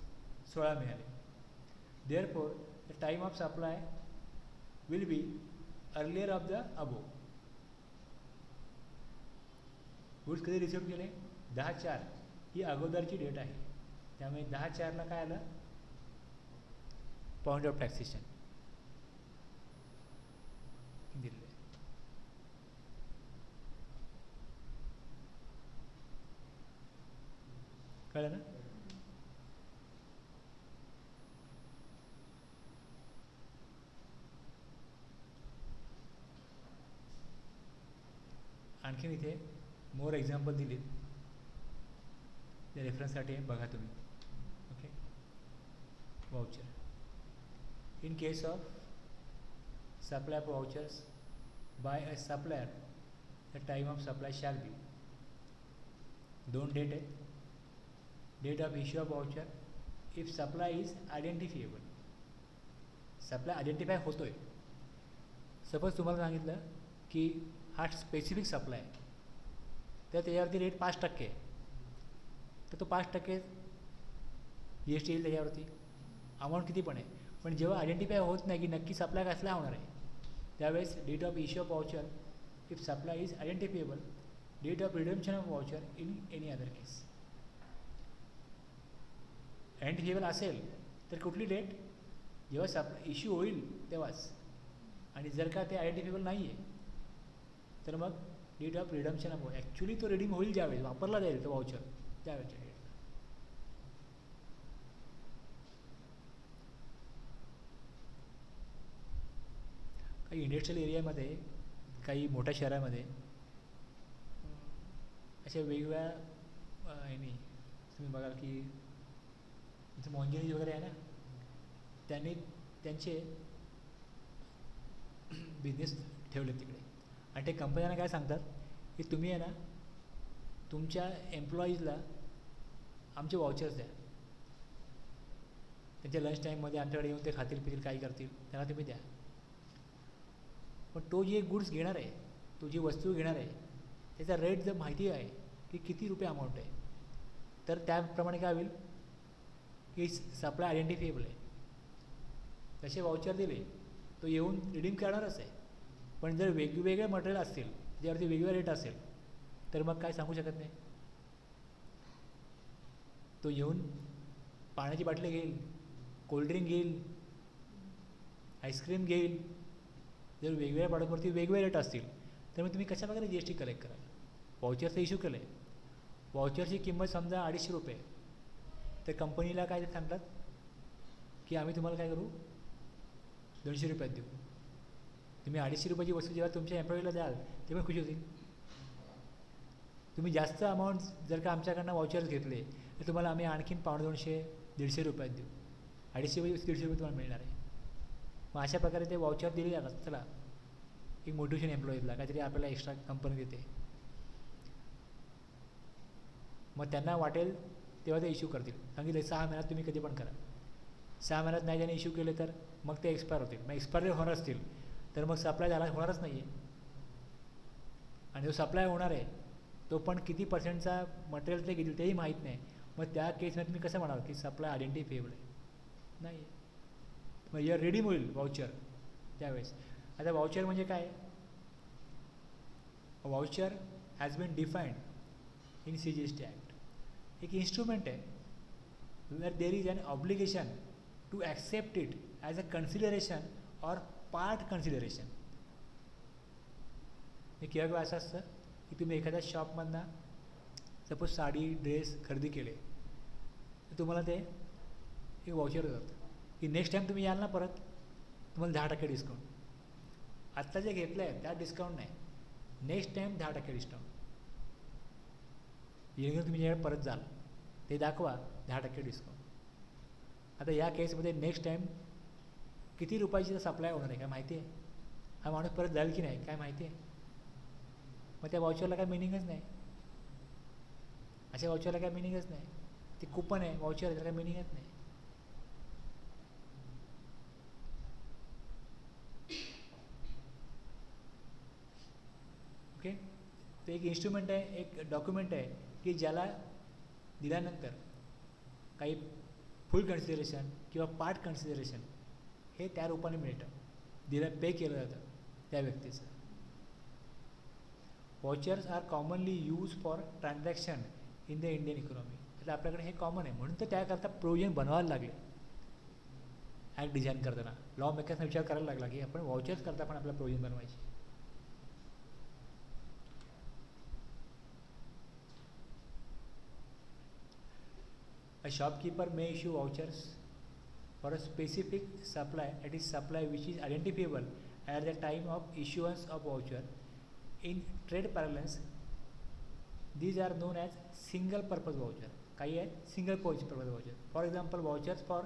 [SPEAKER 1] 16 मिळाले. Therefore the time of supply will be earlier of the above. Goods कधी रिसिव्ह केले, 10/4 ही अगोदरची डेट आहे, त्यामुळे 10/4ला काय आलं, पाऊंड ऑफ टॅक्सेशन दिलेलं आहे. कळलं ना. आणखीन इथे मोर एक्झाम्पल दिलीत, त्या रेफरन्ससाठी बघा तुम्ही. Okay. Voucher, in case of supply of vouchers by a supplier the time of supply shall be, 2 date आहेत. Date of issue of voucher if supply is identifiable, supply identify होतोय. Suppose तुम्हाला सांगितलं की हा स्पेसिफिक सप्लाय आहे, तर त्याच्यावरती rate 5% आहे, तर तो 5% GST येईल त्याच्यावरती, अमाऊंट किती पण आहे. पण जेव्हा आयडेंटिफाय होत नाही की नक्की सप्लाय कसला होणार आहे, त्यावेळेस date of issue of voucher if supply is identifiable, date of redemption of voucher in any other case. Identifiable असेल तर कुठली डेट, जेव्हा सप्लाय इश्यू होईल तेव्हाच, आणि जर का ते आयडेंटिफिएबल नाही आहे तर मग date of redemption of, actually तो रिडीम होईल ज्यावेळेस वापरला जाईल तो वाउचर त्यावेळेच्या डेटला. काही इंडस्ट्रियल एरियामध्ये, काही मोठ्या शहरामध्ये अशा वेगवेगळ्या ह्यानी तुम्ही बघाल की जसं मोंजिनीज वगैरे आहे ना, त्यांनी त्यांचे बिझनेस ठेवले तिकडे, आणि ते कंपन्यांना काय सांगतात की तुम्ही आहे ना तुमच्या एम्प्लॉईजला आमचे वाउचर्स द्या, त्यांच्या लंच टाईममध्ये आमच्याकडे येऊन ते खातील पितील काही करतील, त्यांना तुम्ही द्या. पण तो जे गुड्स घेणार आहे, तो जी वस्तू घेणार आहे, त्याचा रेट जर माहिती आहे की किती रुपये अमाऊंट आहे, तर त्याप्रमाणे काय होईल की सप्लाय आयडेंटिफिएबल आहे, तसे वाउचर दिले तो येऊन रिडीम करणारच आहे. पण जर वेगवेगळे मटेरियल असतील ज्यावरती वेगवेगळा रेट असेल तर मग काय सांगू शकत नाही. तो येऊन पाण्याची बाटली घेईल, कोल्ड्रिंक घेईल, आईस्क्रीम घेईल, जर वेगवेगळ्या प्रॉडक्टवरती वेगवेगळे रेट असतील तर मग तुम्ही कशा प्रकारे GST कलेक्ट कराल. वाउचरचं इश्यू केलं आहे, वाउचरची किंमत समजा 250 रुपये, तर कंपनीला काय सांगतात की आम्ही तुम्हाला काय करू 200 रुपयात देऊ. तुम्ही 250 रुपयाची वस्तू जेव्हा तुमच्या एम्प्लॉईला द्याल ते पण खुश होतील. तुम्ही जास्त अमाऊंट जर का आमच्याकडनं वाउचर्स घेतले तर तुम्हाला आम्ही आणखीन 250 150 रुपयात देऊ, 250 150 रुपये तुम्हाला मिळणार आहे. मग अशा प्रकारे ते वाउचर दिले जातात. चला एक मोटिवेशन एम्प्लॉईजला काहीतरी आपल्याला एक्स्ट्रा कंपनी देते. मग त्यांना वाटेल तेव्हा ते इश्यू करतील. सांगितले 6 महिन्यात तुम्ही कधी पण करा. 6 महिन्यात नाही त्याने इश्यू केले तर मग ते एक्सपायर होतील. मग एक्सपायर होणार असतील तर मग सप्लाय झाला होणारच नाही आहे. आणि जो सप्लाय होणार आहे तो पण किती पर्सेंटचा मटेरियल ते घेतील तेही माहीत नाही. मग त्या केसमध्ये तुम्ही कसं म्हणाल की सप्लाय आयडेंटिफिएबल आहे? नाही. मग या रिडीम होईल वाउचर त्यावेळेस. आता वाउचर म्हणजे काय? Voucher has been defined in CGST act. एक इन्स्ट्रुमेंट आहे where there is an obligation to accept it as a consideration or part consideration. हे केव्हा केव्हा असं असतं की तुम्ही एखाद्या शॉपमधनं सपोज साडी ड्रेस खरेदी केले तर तुम्हाला ते एक वाउचर देतात की नेक्स्ट टाईम तुम्ही याल ना परत तुम्हाला 10% डिस्काउंट. आत्ता जे घेतलं आहे त्यात डिस्काउंट नाही, नेक्स्ट टाईम 10% डिस्काउंट. जेणेकरून तुम्ही ज्यावेळी परत जाल ते दाखवा 10% डिस्काउंट. आता या केसमध्ये नेक्स्ट टाईम किती रुपयाची सप्लाय होणार आहे काय माहिती आहे? हा माणूस परत जाईल की नाही काय माहिती आहे? मग त्या वाउचरला काय मिनिंगच नाही. अशा वाउचरला काय मिनिंगच नाही. ते कुपन आहे वाउचर आहे त्याला काय मिनिंगच नाही. ओके. ते एक इन्स्ट्रुमेंट आहे, एक डॉक्युमेंट आहे की ज्याला दिल्यानंतर काही फुल कन्सिडरेशन किंवा पार्ट कन्सिडरेशन हे त्या रूपाने मिळतं, दिलं पे केलं जातं त्या व्यक्तीचं. Vouchers are commonly use for transaction in the Indian economy. એટલે आपल्याकडे हे कॉमन आहे म्हणून तर त्याकरता प्रोविजन बनवायला लागले ॲक्ट डिझाईन करताना. लॉ मेकर्सना विचार करायला लागला की आपण वाउचर्स करता पण आपल्याला प्रोविजन बनवायची. A shopkeeper may issue vouchers for a specific supply, that is supply which is identifiable at the time of issuance of voucher. In trade parlance, these are known as single purpose voucher. काही आहेत single purpose voucher. For example, vouchers for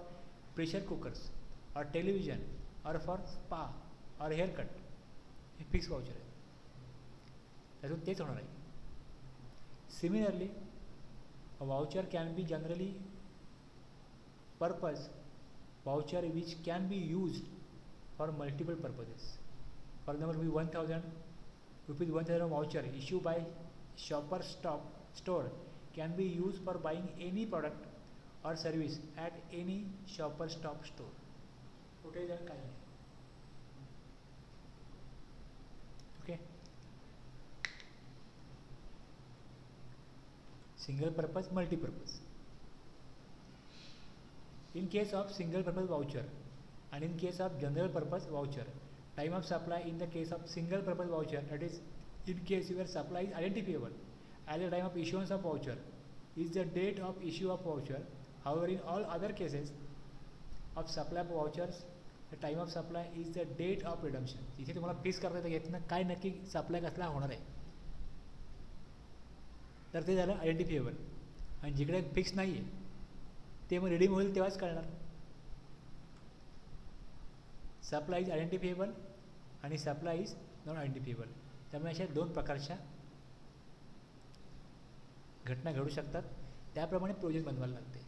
[SPEAKER 1] pressure cookers or television or for spa or haircut. हे fix voucher आहे, त्यातून तेच होणार आहे. Similarly, a voucher can be generally purpose voucher which can be used for multiple purposes. For example, 1000 rupees 1000 voucher issued by shopper store can be used for buying any product or service at any shopper stop store. कुठे जाऊन काही नाही. Okay. Single purpose, multi-purpose. In case of single purpose voucher and in case of general purpose voucher, time of supply in the case of single purpose voucher, that is in case your supply is identifiable at the time of issuance of voucher, is the date of issue of voucher. However, in all other cases of supply of vouchers, the time of supply is the date of redemption. इथे तुम्हाला fix करता येतं घेतलं काय नक्की supply कसला होणार आहे तर ते झालं आयडेंटिफिएबल. आणि जिकडे फिक्स नाही आहे ते मग रिडीम होईल तेव्हाच कळणार. सप्लाय इज आयडेंटिफिएबल आणि सप्लाय इज नॉट आयडेंटिफिएबल. त्यामुळे अशा 2 प्रकारच्या घटना घडू शकतात. त्याप्रमाणे प्रोजेक्ट बनवायला लागते.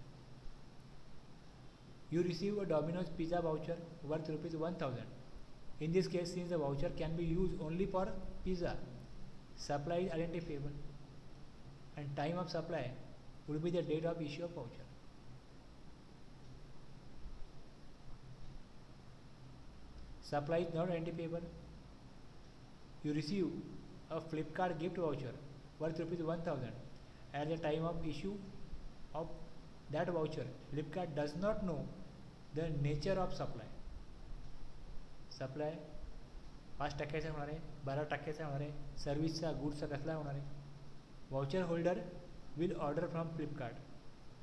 [SPEAKER 1] You receive a Domino's pizza voucher worth ₹1000. In this case, since the voucher can be use only for pizza, supply is identifiable and time of supply would be the date of issue of voucher. Supply is not identifiable. You receive a Flipkart gift voucher worth ₹1000. At the time of issue of that voucher, Flipkart does not know the nature of supply. Supply 5% होणार आहे, 12% होणार आहे, सर्व्हिसचा गुड्सचा कसला होणार आहे. Voucher holder will order from Flipkart.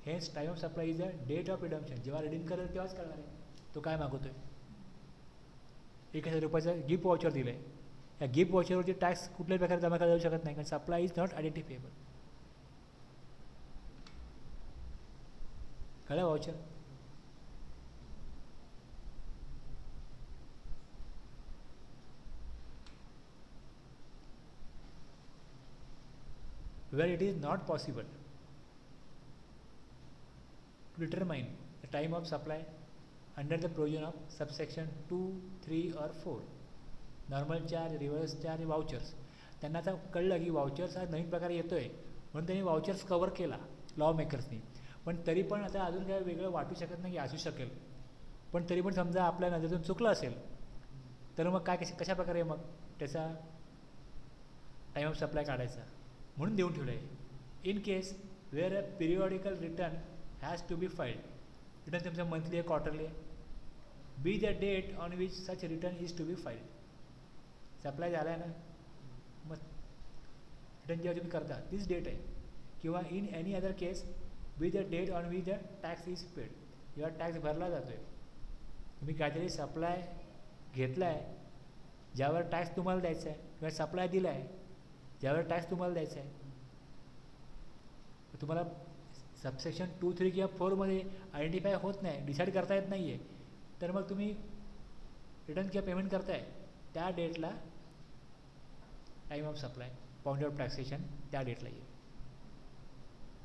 [SPEAKER 1] Hence, time of supply is the date of redemption. जेव्हा redeem करेल तेव्हाच करणार आहे तो काय मागवतोय. 1000 रुपयाचं गिफ्ट वाउचर दिलं आहे, या गिफ्ट वाउचरवरती टॅक्स कुठल्याही प्रकारे जमा केला जाऊ शकत नाही कारण सप्लाय इज नॉट आयडेंटिफिएबल. कळलं voucher. Where it is not possible to determine the time of supply under the provision of subsection 2, 3 or 4. Normal charge, reverse charge, vouchers. त्यांना आता कळलं की वाउचर्स हा नवीन प्रकारे येतो आहे म्हणून त्यांनी वाउचर्स कवर केला लॉ मेकर्सनी. पण तरी पण आता अजून काय वेगळं वाटू शकत नाही की असू शकेल. पण तरी पण समजा आपल्या नजरेतून चुकलं असेल तर मग काय कशा प्रकारे मग त्याचा टाईम ऑफ सप्लाय काढायचा म्हणून देऊन ठेवलं आहे. In case where a periodical return has to be filed. Return तुमचं मंथली आहे, क्वार्टरली आहे, be the date on which such return is to be filed. Supply झाला आहे ना, मग रिटर्न जेव्हा तुम्ही करता तीच डेट आहे. किंवा in any other case be the date on which the tax is paid. जेव्हा टॅक्स भरला जातो आहे, तुम्ही काहीतरी सप्लाय घेतला आहे ज्यावर टॅक्स तुम्हाला द्यायचा आहे, किंवा सप्लाय दिला आहे ज्यावर टॅक्स तुम्हाला द्यायचा आहे, तुम्हाला सबसेक्शन 2, 3 किंवा 4मध्ये आयडेंटिफाय होत नाही, डिसाईड करता येत नाही आहे, तर मग तुम्ही रिटर्न किंवा पेमेंट करताय त्या डेटला time of supply, pound of taxation त्या डेटला येईल.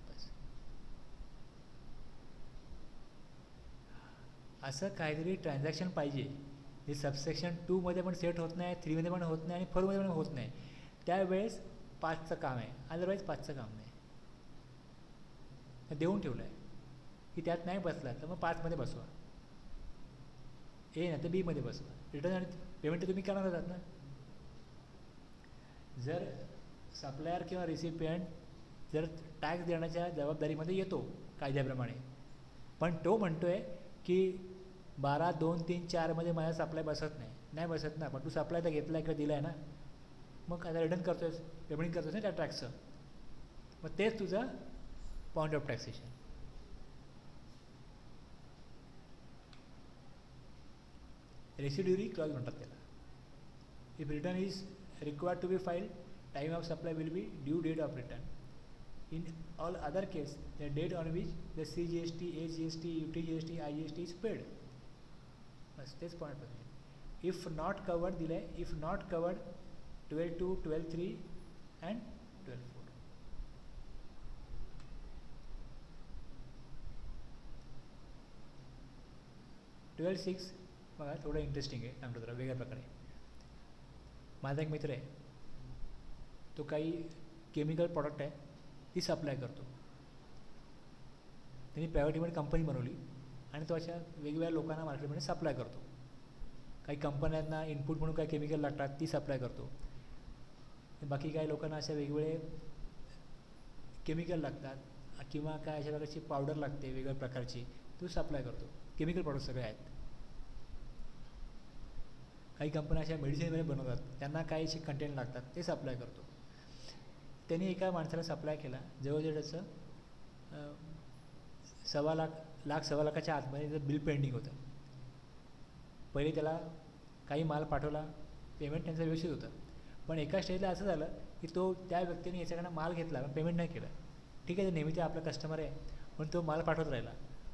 [SPEAKER 1] बस असं काहीतरी ट्रान्झॅक्शन पाहिजे जे सबसेक्शन 2मध्ये पण सेट होत नाही, 3मध्ये पण होत नाही आणि 4मध्ये पण होत नाही. त्यावेळेस 5चं काम आहे, अदरवाईज 5चं काम नाही. देऊन ठेवलं आहे की त्यात नाही बसला तर मग 5मध्ये बसवा, ए ना तर बीमध्ये बसवा. रिटर्न आणि पेमेंट तुम्ही करणार आहात ना. जर सप्लायर किंवा रिसिपियंट जर टॅक्स देण्याच्या जबाबदारीमध्ये येतो कायद्याप्रमाणे, पण तो म्हणतो आहे की 12, 2, 3, 4मध्ये माझा सप्लाय बसत नाही बसत ना, पण तू सप्लाय तर घेतला आहे किंवा दिला आहे ना, मग आता रिटर्न करतो आहेस, पेमेंट करतो आहेस ना त्या टॅक्सचं, मग तेच तुझं point of taxation. Residuary clause म्हणतात त्याला. If return is required to be filed, time of supply will be due date of return. In all other case the date on which the CGST, AGST, UTGST, IGST is paid. बस तेच point होते. If not covered दिलं आहे, if not covered 12.2, 12.3 and 12.4. बघा थोडं interesting आहे, सांगतो जरा वेगळ्या प्रकारे. माझा एक मित्र आहे, तो काही केमिकल प्रॉडक्ट आहे ती सप्लाय करतो. त्यांनी प्रायव्हेट लिमिटेड कंपनी बनवली आणि तो अशा वेगवेगळ्या लोकांना मार्केटमध्ये सप्लाय करतो. काही कंपन्यांना इनपुट म्हणून काही केमिकल लागतात ती सप्लाय करतो. बाकी काही लोकांना अशा वेगवेगळे केमिकल लागतात किंवा काय अशा प्रकारची पावडर लागते वेगवेगळ्या प्रकारची, तो सप्लाय करतो. केमिकल प्रॉडक्ट सगळे आहेत. काही कंपन्या अशा मेडिसिनमध्ये बनवतात, त्यांना काही असे कंटेंट लागतात ते सप्लाय करतो. त्यांनी एका माणसाला सप्लाय केला, जवळजवळ त्याचं 1.25 लाखाच्या आतमध्ये त्याचं बिल पेंडिंग होतं. पहिले त्याला काही माल पाठवला, पेमेंट त्यांचं व्यवस्थित होतं, पण एका स्टेजला असं झालं की तो त्या व्यक्तीने याच्याकडनं माल घेतला पण पेमेंट नाही केलं. ठीक आहे, नेहमी ते आपला कस्टमर आहे पण तो माल पाठवत राहिला,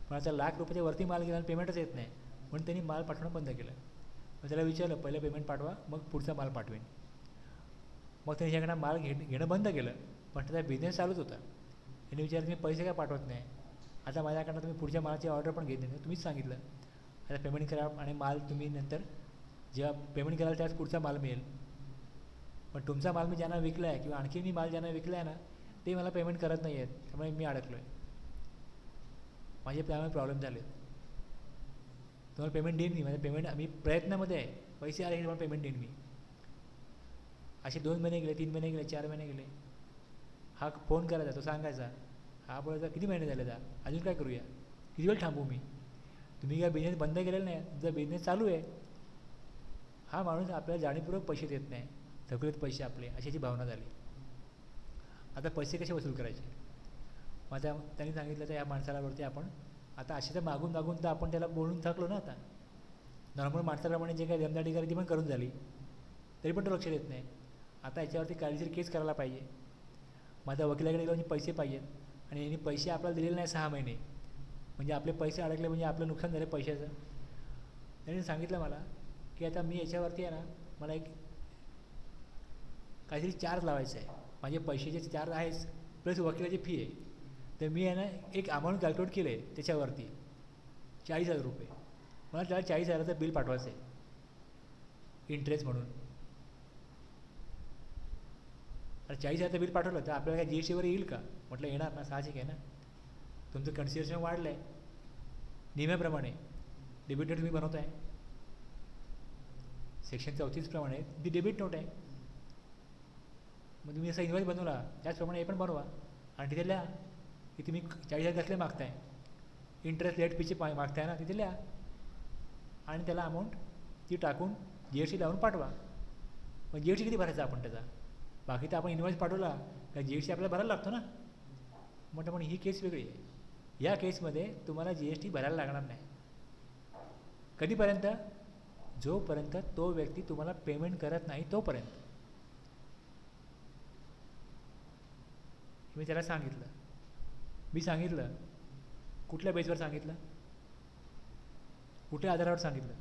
[SPEAKER 1] पण आता ₹1,00,000 वरती माल गेला आणि पेमेंटच येत नाही, म्हणून त्यांनी माल पाठवणं बंद केलं. मग त्याला विचारलं पहिलं पेमेंट पाठवा मग पुढचा माल पाठवेन. मग त्याने याच्याकडनं माल घेणं बंद केलं, पण त्याचा बिझनेस चालूच होता. त्याने विचारलं तुम्ही पैसे काय पाठवत नाही, आता माझ्याकडनं तुम्ही पुढच्या मालाची ऑर्डर पण घेत नाही, तुम्हीच सांगितलं आता पेमेंट करा आणि माल तुम्ही नंतर जेव्हा पेमेंट कराल त्याच पुढचा माल मिळेल, पण तुमचा माल मी ज्यांना विकला आहे किंवा आणखी मी माल ज्यांना विकला आहे ना ते मला पेमेंट करत नाही आहेत, त्यामुळे मी अडकलो आहे, माझे त्यामुळे प्रॉब्लेम झाले. तुम्हाला पेमेंट देईन मी, माझं पेमेंट आम्ही प्रयत्नामध्ये आहे, पैसे आले की तुम्हाला पेमेंट देईन मी. असे 2 महिने गेले, 3 महिने गेले, 4 महिने गेले. हा फोन करायचा, तो सांगायचा, हा बोलायचा किती महिने झाले जा अजून काय करूया, किती वेळ थांबू मी, तुम्ही काय बिझनेस बंद केलेला नाही, तुमचा बिझनेस चालू आहे. हा माणूस आपल्याला जाणीवपूर्वक पैसे देत नाही, थकलेत पैसे आपले अशी याची भावना झाली. आता पैसे कसे वसूल करायचे. मग आता त्यांनी सांगितलं तर या माणसालावरती आपण आता असे तर मागून तर आपण त्याला बोलून थकलो ना. आता नॉर्मल माणसाप्रमाणे जे काही दमदाटी करायची पण करून झाली तरी पण तो लक्ष देत नाही. आता याच्यावरती कायदेशीर केस करायला पाहिजे. मग आता वकिलाकडे गेलो म्हणजे पैसे पाहिजेत आणि यांनी पैसे आपल्याला दिलेले नाही 6 महिने, म्हणजे आपले पैसे अडकले म्हणजे आपलं नुकसान झालं पैशाचं. त्यांनी सांगितलं मला की आता मी याच्यावरती आहे ना मला एक काहीतरी चार्ज लावायचा आहे, माझे पैशाचे चार्ज आहेच प्लस वकिलाची फी आहे, तर मी आहे ना एक अमाऊंट कॅल्क्युलेट केलं आहे त्याच्यावरती 40,000 रुपये. मला त्याला 40,000चं बिल पाठवायचं आहे इंटरेस्ट म्हणून. आता 40,000चं बिल पाठवलं तर आपल्याला काय GST वर येईल का? म्हटलं येणार ना, साहजिक आहे ना. तुमचं कन्सिडरेशन वाढलं आहे नियमाप्रमाणे. डेबिट नोट तुम्ही बनवत आहे सेक्शन 34 प्रमाणे ती डेबिट नोट आहे. मग तुम्ही असा इन्व्हॉइस बनवला त्याचप्रमाणे हे पण बनवा आणि तिथे लिहा की तुम्ही 40,000 कसले मागताय, इंटरेस्ट लेट फीचे मागताय ना, तिथे लिहा आणि त्याला अमाऊंट ती टाकून GST लावून पाठवा. मग GST किती भरायचा आपण त्याचा? बाकी तर आपण इन्व्हॉइस पाठवला तर GST आपल्याला भरायला लागतो ना. म्हटलं पण ही केस वेगळी आहे. या केसमध्ये तुम्हाला GST भरायला लागणार नाही. कधीपर्यंत? जोपर्यंत तो व्यक्ती तुम्हाला पेमेंट करत नाही तोपर्यंत. मी त्याला सांगितलं. मी सांगितलं कुठल्या बेसवर सांगितलं, कुठल्या आधारावर सांगितलं?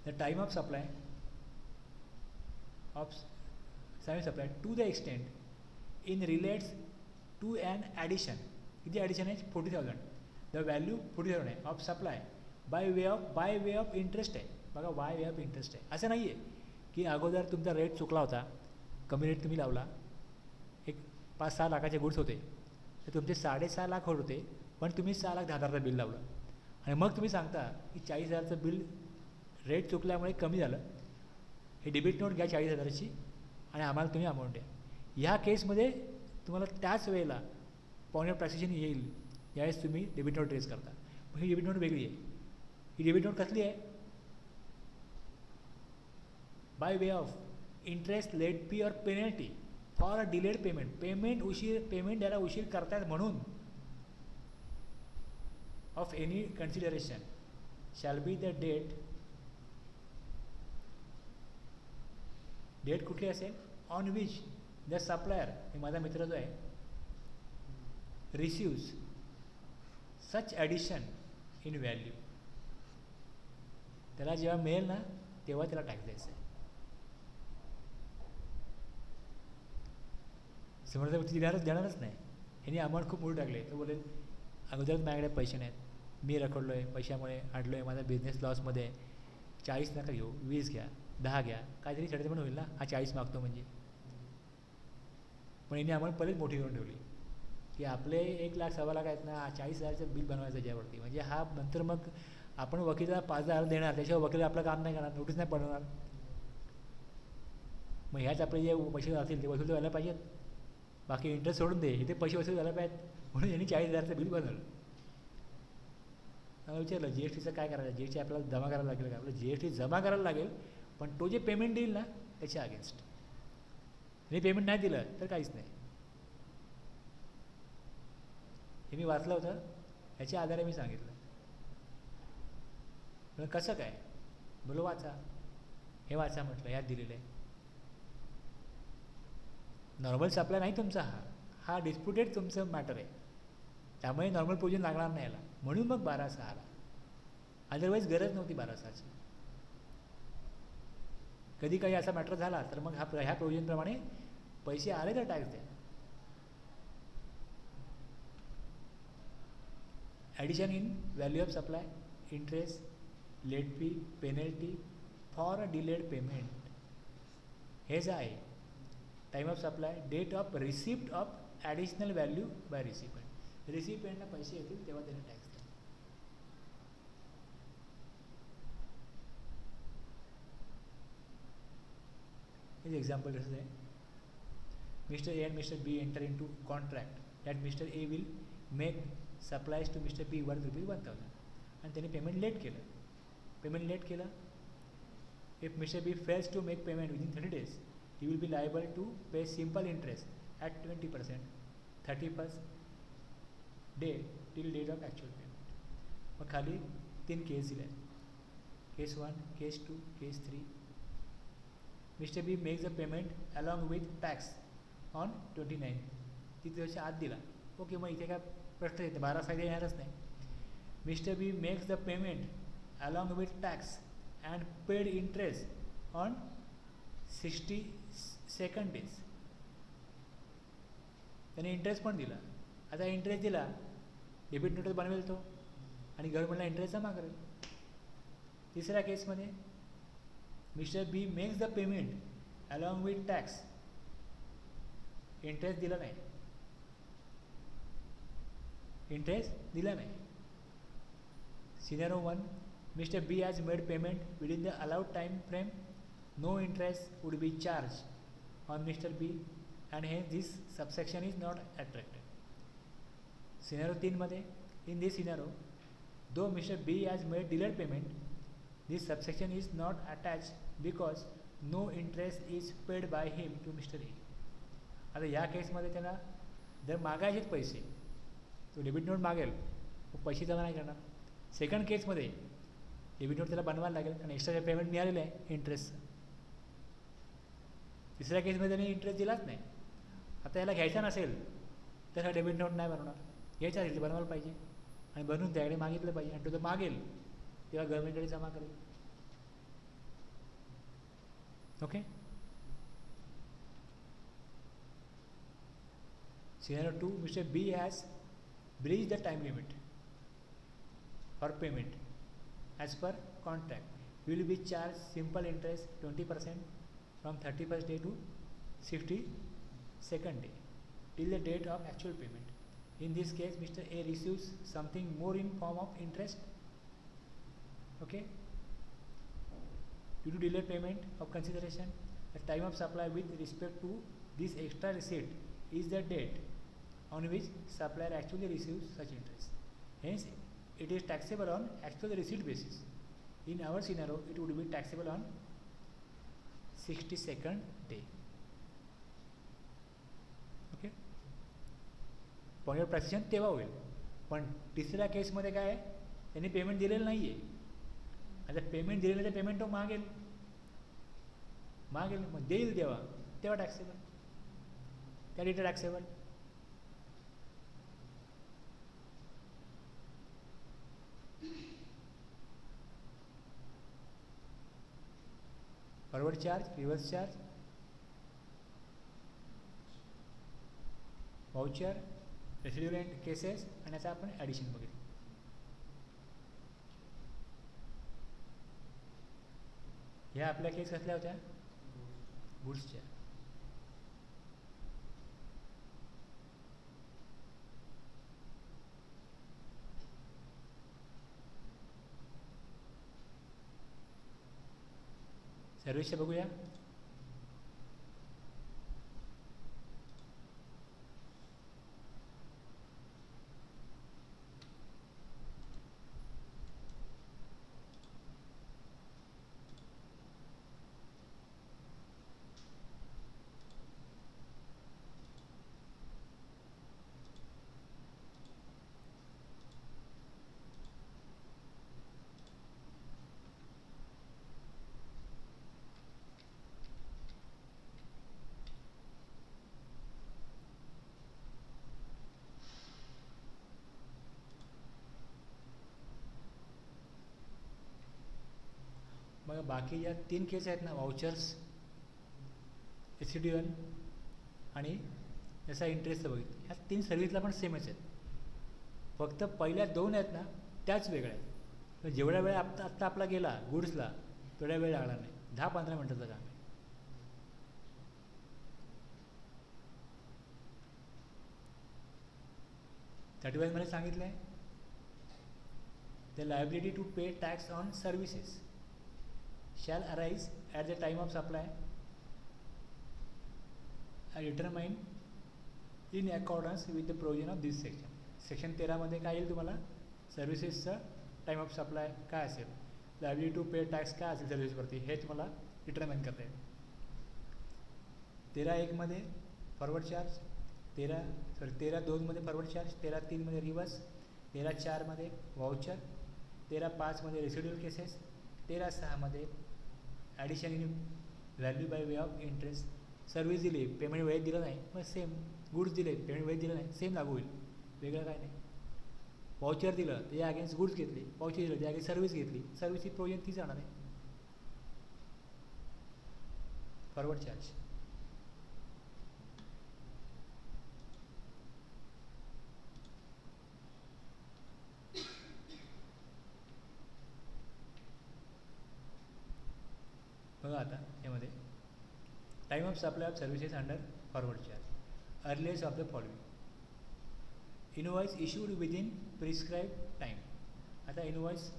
[SPEAKER 1] The time of supply of salary supply to the extent in relates to an addition. किती ॲडिशन आहे? 40,000. द व्हॅल्यू 40,000 आहे of supply by way of interest आहे. बघा, बाय वे ऑफ इंटरेस्ट आहे. असं नाही आहे की अगोदर तुमचा रेट चुकला होता, कमी रेट तुम्ही लावला, एक 5-6 लाखाचे गुड्स होते तर तुमचे 6.5 लाख होत होते, पण तुम्ही 6,10,000चं बिल लावलं आणि मग तुम्ही सांगता की 40,000चं बिल रेट चुकल्यामुळे कमी झालं, हे डेबिट नोट घ्या 40,000ची आणि आम्हाला तुम्ही अमाऊंट द्या. ह्या केसमध्ये तुम्हाला त्याच वेळेला पॉइंट ऑफ टॅक्सेशन येईल ज्यावेळेस तुम्ही डेबिट नोट रेज करता. मग ही डेबिट नोट वेगळी आहे. ही डेबिट नोट कसली आहे? By way of interest, late fee और penalty for a delayed payment. Payment द्यायला उशीर करतायत म्हणून of any consideration shall be the date कुठली असेल? ऑन विच द सप्लायर, हे माझा मित्र जो आहे, receives such addition in value. त्याला जेव्हा मिळेल ना तेव्हा त्याला टॅक्स द्यायचा आहे. समोरचा व्यक्ती देणारच नाही. ह्याने अमाऊंट खूप मोठी टाकली. तो बोलेल अगोदरच माझ्याकडे पैसे नाहीत, मी रखडलो आहे, पैशामुळे अडलो आहे, माझा बिझनेस लॉसमध्ये आहे, 40 नका घेऊ, 20 घ्या, 10 घ्या, काहीतरी छडे पण होईल ना, हा 40 मागतो म्हणजे. पण यांनी आम्हाला पहिलेच मोठी करून ठेवली की आपले 1,00,000-1,15,00,000 आहेत ना, 40,000चं बिल बनवायचं ज्यावरती. म्हणजे हा नंतर मग आपण वकिलाला 5,000 देणार, त्याच्यावर वकील आपलं काम नाही करणार, नोटीस नाही पडवणार. मग ह्याच आपले जे पैसे असतील ते वसूल व्हायला पाहिजेत. बाकी इंटरेस्ट सोडून दे, इथे पैसे वसूल झाले पाहिजेत. म्हणून यांनी 40,000चं बिल बनवलं. मला विचारलं GSTचं काय करायचं? GST आपल्याला जमा करायला लागेल का? आपलं GST जमा करायला लागेल, पण तो जे पेमेंट देईल ना त्याच्या अगेन्स्ट. हे पेमेंट नाही दिलं तर काहीच नाही. हे मी वाचलं होतं, ह्याच्या आधारे मी सांगितलं. कसं काय? बोलो वाचा, हे वाचा म्हटलं, यात दिलेलं आहे. नॉर्मल सप्लाय नाही तुमचा, हा डिस्प्युटेड तुमचं मॅटर आहे, त्यामुळे नॉर्मल प्रोविजन लागणार नाही याला. म्हणून मग 12/6 आला. अदरवाईज गरज नव्हती 12/6ची. कधी काही असा मॅटर झाला तर मग ह्या प्रोविजनप्रमाणे पैसे आले तर टॅक्स द्या. Addition in value of supply, interest, late fee, penalty for a delayed payment. हेच आहे time of supply, date of receipt of additional value by recipient. रिसिपेंटला पैसे येतील तेव्हा त्याने टॅक्स द्या. हे एक्झाम्पल कसं आहे? Mr. A and Mr. B enter into contract that Mr. A will make supplies to Mr. B worth ₹1,000 आणि त्याने पेमेंट लेट केलं. If Mr. B fails to make payment within 30 days, he will be liable to pay simple interest at 20%, 31st day till date of actual payment. मग खाली 3 केस दिल्या आहेत. केस 1, केस 2, केस 3. Mr. B makes the payment along with tax on 29. 30 दिवसाच्या आत दिला, okay, मग इथे काय प्रश्न येते, 12/6 येणारच नाही. Mr. B makes the payment along with tax and paid interest on 62nd days. त्याने इंटरेस्ट पण दिला. आता इंटरेस्ट दिला, डेबिट नोट बनवेल तो आणि गव्हर्नमेंटला इंटरेस्ट जमा करेल. तिसऱ्या केसमध्ये mister B makes the payment along with tax. Interest दिला नाही, इंटरेस्ट दिला नाही. Scenario 1, Mr. B has made payment within the allowed time frame. No interest would be charged on Mr. B and hence this subsection is not attracted. Scenario 3 मध्ये, in this scenario, though Mr. B has made delayed payment, this subsection is not attached because no interest is paid by him to Mr. A. आता या केसमध्ये त्यांना जर मागायचेच पैसे, तो debit note मागेल, पैसे जमा नाही करणार. सेकंड केसमध्ये डेबिट नोट त्याला बनवायला लागेल आणि एक्स्ट्रा पेमेंट मिळालेलं आहे इंटरेस्टचं. तिसऱ्या केसमध्ये त्याने इंटरेस्ट दिलाच नाही. आता याला घ्यायचा नसेल तर हा डेबिट नोट नाही बनवणार. घ्यायचा असेल तर बनवायला पाहिजे आणि बनवून त्याकडे मागितलं पाहिजे आणि तो जर मागेल तेव्हा गव्हर्नमेंटकडे जमा करेल. Okay. Scenario 2, Mr. B has breached the time limit for payment as per contract. He will be charged simple interest 20% from 31st day to 62nd day till the date of actual payment. In this case, Mr. A receives something more in form of interest. Okay. Due to delayed payment of consideration, the time of supply with respect to this extra receipt is the date on which supplier actually receives such interest. Hence, it is taxable on actual receipt basis. In our scenario, it would be taxable on 62nd day. Okay. Point of taxation तेव्हा होईल. पण तिसऱ्या केसमध्ये काय आहे, त्यांनी payment दिलेलं नाही आहे. आता पेमेंट दिलेलं तर पेमेंट तो मागेल मग देईल तेव्हा टॅक्सेबल, त्या data taxable. Forward charge, reverse charge, voucher, residual end cases आणि याचा आपण ॲडिशन बघितलं. ह्या आपल्या केस कसल्या होत्या, गुड्सच्या. सर्विसच्या बघूया. मग बाकी या 3 केस आहेत ना, वाउचर्स, रेसिड्युअल आणि याचा इंटरेस्ट बघितलं. ह्या 3 सर्व्हिसला पण सेमच आहेत, फक्त पहिल्या 2 आहेत ना त्याच वेगळ्या आहेत. जेवढा वेळ आत्ता आपला गेला गुड्सला तेवढा वेळ लागला नाही, 10-15 मिनटाचं काम आहे. मध्ये सांगितलं आहे, the liability to pay tax on services shall arise at the time of supply and determine in accordance with the provision of this section. Section 13 मध्ये काय येईल तुम्हाला, सर्व्हिसेसचा टाईम ऑफ सप्लाय काय असेल, लायबिलिटी टू पे टॅक्स काय असेल सर्व्हिसवरती, हे तुम्हाला डिटरमाइन करता येईल. 13.1 मध्ये फॉरवर्ड चार्ज, 13.2 मध्ये फॉरवर्ड चार्ज, 13.3 मध्ये रिव्हर्स, 13.4 मध्ये वाउचर, 13.5 मध्ये रेसिड्युअल केसेस, 13.6 मध्ये addition in value bye way of interest. Service दिली, पेमेंट वेळेत दिलं नाही, मग सेम. गुड्स दिले, पेमेंट वेळेत दिलं नाही, सेम लागू होईल, वेगळं काय नाही. वाउचर दिलं त्या अगेन्स्ट गुड्स घेतली, वाउचर दिलं त्या अगेन्स्ट सर्व्हिस घेतली, सर्व्हिसची प्रोविजन तीच राहणार आहे. Forward charge time of supply of services under forward charge earliest of the following. Invoice issued within prescribe time. आता इनवॉइस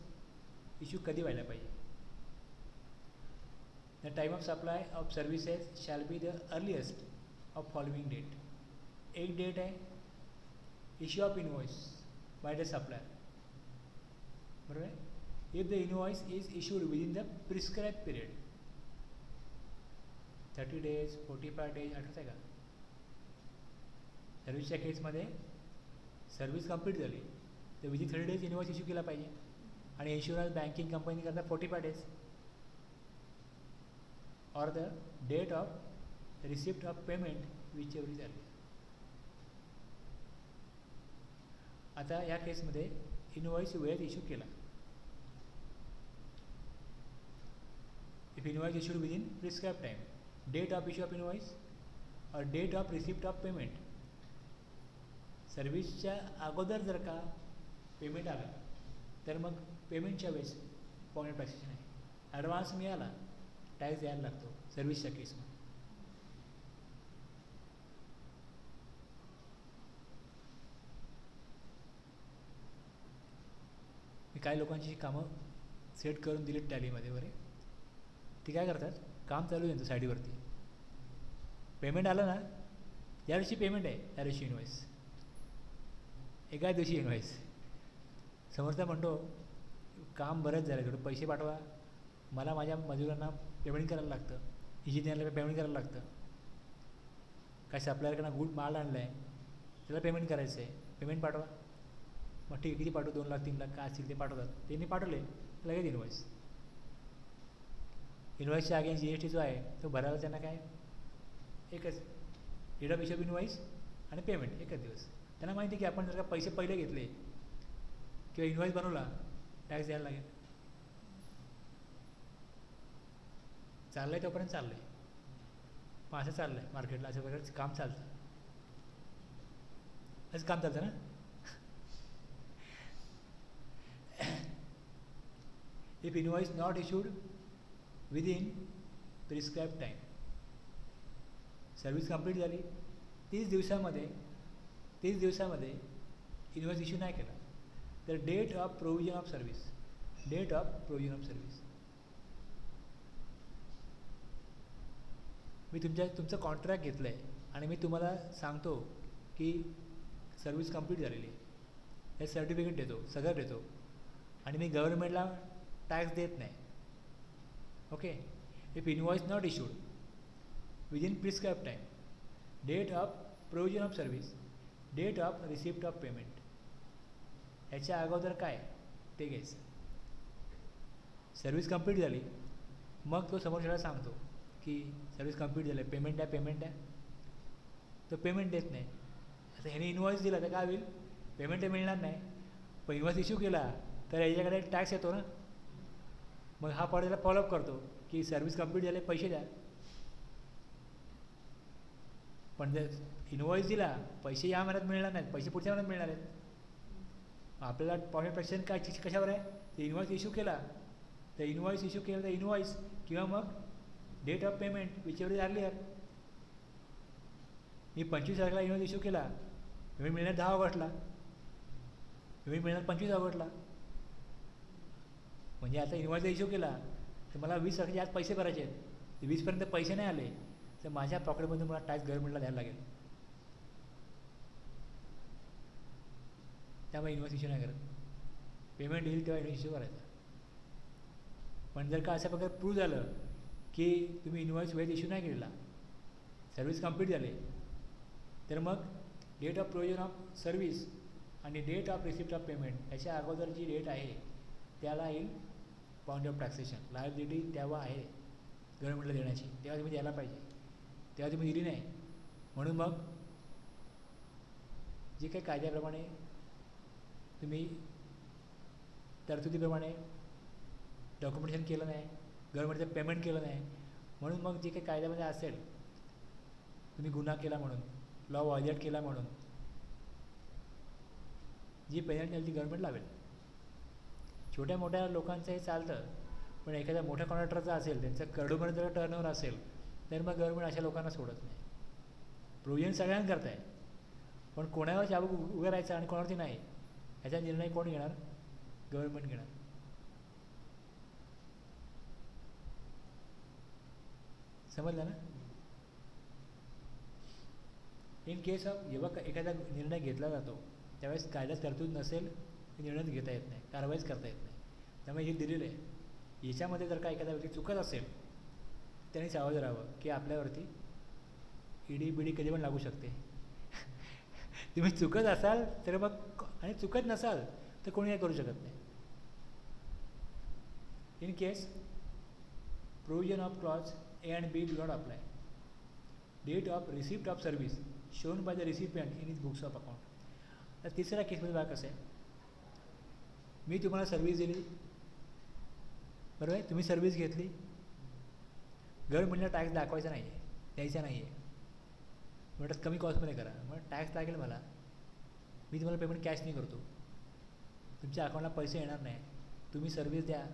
[SPEAKER 1] इश्यू कधी व्हायला पाहिजे. The time of supply of services shall be the earliest of following date. एक date आहे issue of invoice by the supplier, बरोबर आहे. If the invoice is issued within the prescribe period 30 days 45 days आठवत आहे का. सर्व्हिसच्या केसमध्ये service complete झाली तर विदिन 30 days इनवॉइस इश्यू केला पाहिजे. आणि इन्शुरन्स बँकिंग कंपनी करता 45 days or the date of receipt of payment which every झाली. आता या केसमध्ये इनवॉइस वेळेत इश्यू केला. If invoice issued within prescribe time, date of issue of invoice और date of receipt of payment. सर्व्हिसच्या अगोदर जर का पेमेंट आलं तर मग पेमेंटच्या वेळेस पॉइंट टॅक्सेशन आहे. ॲडव्हान्स मिळाला टॅक्स द्यायला लागतो सर्व्हिसच्या केसमध्ये. मी काही लोकांची कामं सेट करून दिलीत टॅलीमध्ये वगैरे. ती काय करतात, काम चालू आहे त्यांचं साईडवरती, पेमेंट आलं ना ज्या दिवशी पेमेंट आहे त्या दिवशी इनवॉइस, एका दिवशी इनवॉइस. समोरचा म्हणतो काम बरंच झालं, थोडं पैसे पाठवा, मला माझ्या मजुरांना पेमेंट करायला लागतं, इंजिनियरला पेमेंट करायला लागतं, काय सप्लायरकडनं गुड माल आणला आहे त्याला पेमेंट करायचं आहे, पेमेंट पाठवा. मग ठीक किती पाठवू, 2 लाख 3 लाख काय असतील ते पाठवतात. त्यांनी पाठवले लगेच इनवॉइस. इनवॉइसच्या अगेन्स्ट GST जो आहे तो भरायला त्यांना काय एकच date of issue of invoice आणि पेमेंट एकच दिवस. त्यांना माहिती की आपण जर का पैसे पहिले घेतले किंवा इनवॉइस बनवला टॅक्स द्यायला लागेल. चाललं आहे तोपर्यंत चाललं आहे. मग असं चाललं आहे मार्केटला, असं वगैरे काम चालतं, असं काम चालतं ना. If invoice not issued within prescribe time, service complete झाली 30 दिवसामध्ये इनवॉइस इश्यू नाही केला तर date of provision of service, date of provision of service. मी तुमचं कॉन्ट्रॅक्ट घेतलं आहे आणि मी तुम्हाला सांगतो की सर्व्हिस कंप्लीट झालेली आहे, हे सर्टिफिकेट देतो, सगळं देतो, आणि मी गव्हर्नमेंटला टॅक्स देत नाही. Okay. If invoice not issued within prescribe time, date of provision of service, date of receipt of payment, ह्याच्या अगोदर काय ते घ्यायचं. सर्व्हिस कंप्लीट झाली मग तो समोरच्याला सांगतो की सर्व्हिस कंप्लीट झाली, पेमेंट आहे, तो पेमेंट देत नाही. आता ह्याने इनवॉइस दिला तर काय होईल, पेमेंट मिळणार नाही. पण इनवॉइस इश्यू केला तर याच्याकडे टॅक्स येतो ना. मग हा परत त्याला फॉलोअप करतो की सर्व्हिस कंप्लीट झाले, पैसे द्या. पण जर इनवॉइस दिला पैसे या महिन्यात मिळणार नाहीत, पैसे पुढच्या महिन्यात मिळणार आहेत. आपल्याला पॉइंट टॅक्सेशन काय कशावर आहे, ते इनवॉइस इश्यू केला तर इनवॉइस किंवा मग date of payment whichever is earlier. मी 25 तारखेला इनवॉइस इश्यू केला, पेमेंट मिळणार 10 ऑगस्टला, पेमेंट मिळणार 25 ऑगस्टला. म्हणजे आता इनवॉइस इश्यू केला तर मला 20 तारखेच्या आज पैसे भरायचे आहेत, 20पर्यंत पैसे नाही आले तर माझ्या पॉकेटमधून मला टॅक्स गव्हर्नमेंटला द्यायला लागेल. त्यामुळे इनवॉइस इश्यू नाही करत, पेमेंट येईल तेव्हा इनवॉइस इश्यू करायचा. पण जर का अशा प्रकारे प्रूव्ह झालं की तुम्ही इनवॉइस वेळेत इश्यू नाही केलेला, सर्व्हिस कंप्लीट झाली, तर मग date of provision of service आणि date of receipt of payment याच्या अगोदर जी डेट आहे त्याला येईल पॉइंट ऑफ टॅक्सेशन. लायबिलिटी तेव्हा आहे गव्हर्नमेंटला देण्याची, तेव्हा तुम्ही द्यायला पाहिजे, तेव्हा तुम्ही दिली नाही. म्हणून मग जे काही कायद्याप्रमाणे तुम्ही तरतुदीप्रमाणे डॉक्युमेंटेशन केलं नाही, गव्हर्नमेंटचं पेमेंट केलं नाही, म्हणून मग जे काही कायद्यामध्ये असेल, तुम्ही गुन्हा केला म्हणून, लॉ व्हायलेट केला म्हणून जी पेनल्टी आहे ती गव्हर्नमेंट लावेल. छोट्या मोठ्या लोकांचं हे चालतं, पण एखाद्या मोठ्या कॉन्ट्रॅक्टरचा असेल, त्यांचं करोडोमध्ये जर टर्नओव्हर असेल तर मग गव्हर्नमेंट अशा लोकांना सोडत नाही. प्रोव्हिजन सगळ्यांना करत आहे, पण कोणावर चाबूक उभं राहायचं आणि कोणावरती नाही ह्याचा निर्णय कोण घेणार? गव्हर्नमेंट घेणार. समजलं ना? इन केस ऑफ जेव्हा एखादा निर्णय घेतला जातो त्यावेळेस कायद्यात तरतूद नसेल हे निर्णय घेता येत नाही, कारवाईच करता येत नाही. त्यामुळे हे दिलेलं आहे. याच्यामध्ये जर का एखादा व्यक्ती चुकत असेल त्यांनी सावध राहावं की आपल्यावरती ईडी बिडी कधी पण लागू शकते. तुम्ही चुकत असाल तर मग, आणि चुकत नसाल तर कोणी काही करू शकत नाही. In case provision of clause A and B do not apply. Date of receipt of service shown by the recipient in his books of account. तर तिसऱ्या केसमध्ये बघा कसं आहे, मी तुम्हाला सर्व्हिस दिली, बरोबर आहे, तुम्ही सर्व्हिस घेतली, गव्हर्नमेंटला टॅक्स दाखवायचा नाही आहे, द्यायचा नाही आहे, म्हणतात कमी कॉस्टमध्ये करा, मग टॅक्स लागेल मला, मी तुम्हाला पेमेंट कॅश नाही करतो, तुमच्या अकाउंटला पैसे येणार नाही, तुम्ही सर्व्हिस द्या,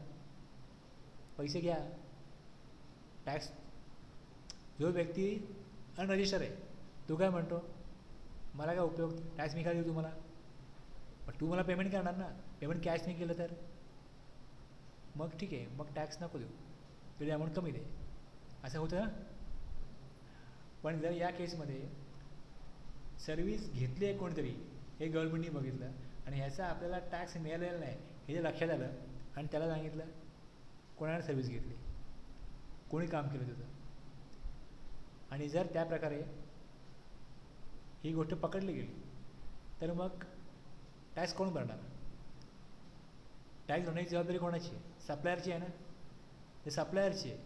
[SPEAKER 1] पैसे घ्या. टॅक्स जो व्यक्ती अनरजिस्टर आहे तो काय म्हणतो, मला काय उपयोग, टॅक्स मी काय देऊ तुम्हाला, पण तू मला पेमेंट करणार ना, पेमेंट कॅश नाही केलं तर मग ठीक आहे, मग टॅक्स नको देऊ, तेवढी अमाऊंट कमी दे, असं होतं ना. पण जर या केसमध्ये सर्व्हिस घेतली आहे कोणतरी, हे गव्हर्नमेंटनी बघितलं आणि ह्याचा आपल्याला टॅक्स मिळालेला नाही हे जे लक्षात आलं आणि त्याला सांगितलं कोणाला सर्व्हिस घेतली, कोणी काम केलं तुझं, आणि जर त्या प्रकारे ही गोष्ट पकडली गेली तर मग टॅक्स कोण भरणार? टॅक्स भरण्याची जबाबदारी कोणाची आहे? सप्लायरची आहे ना. ते सप्लायरची आहे,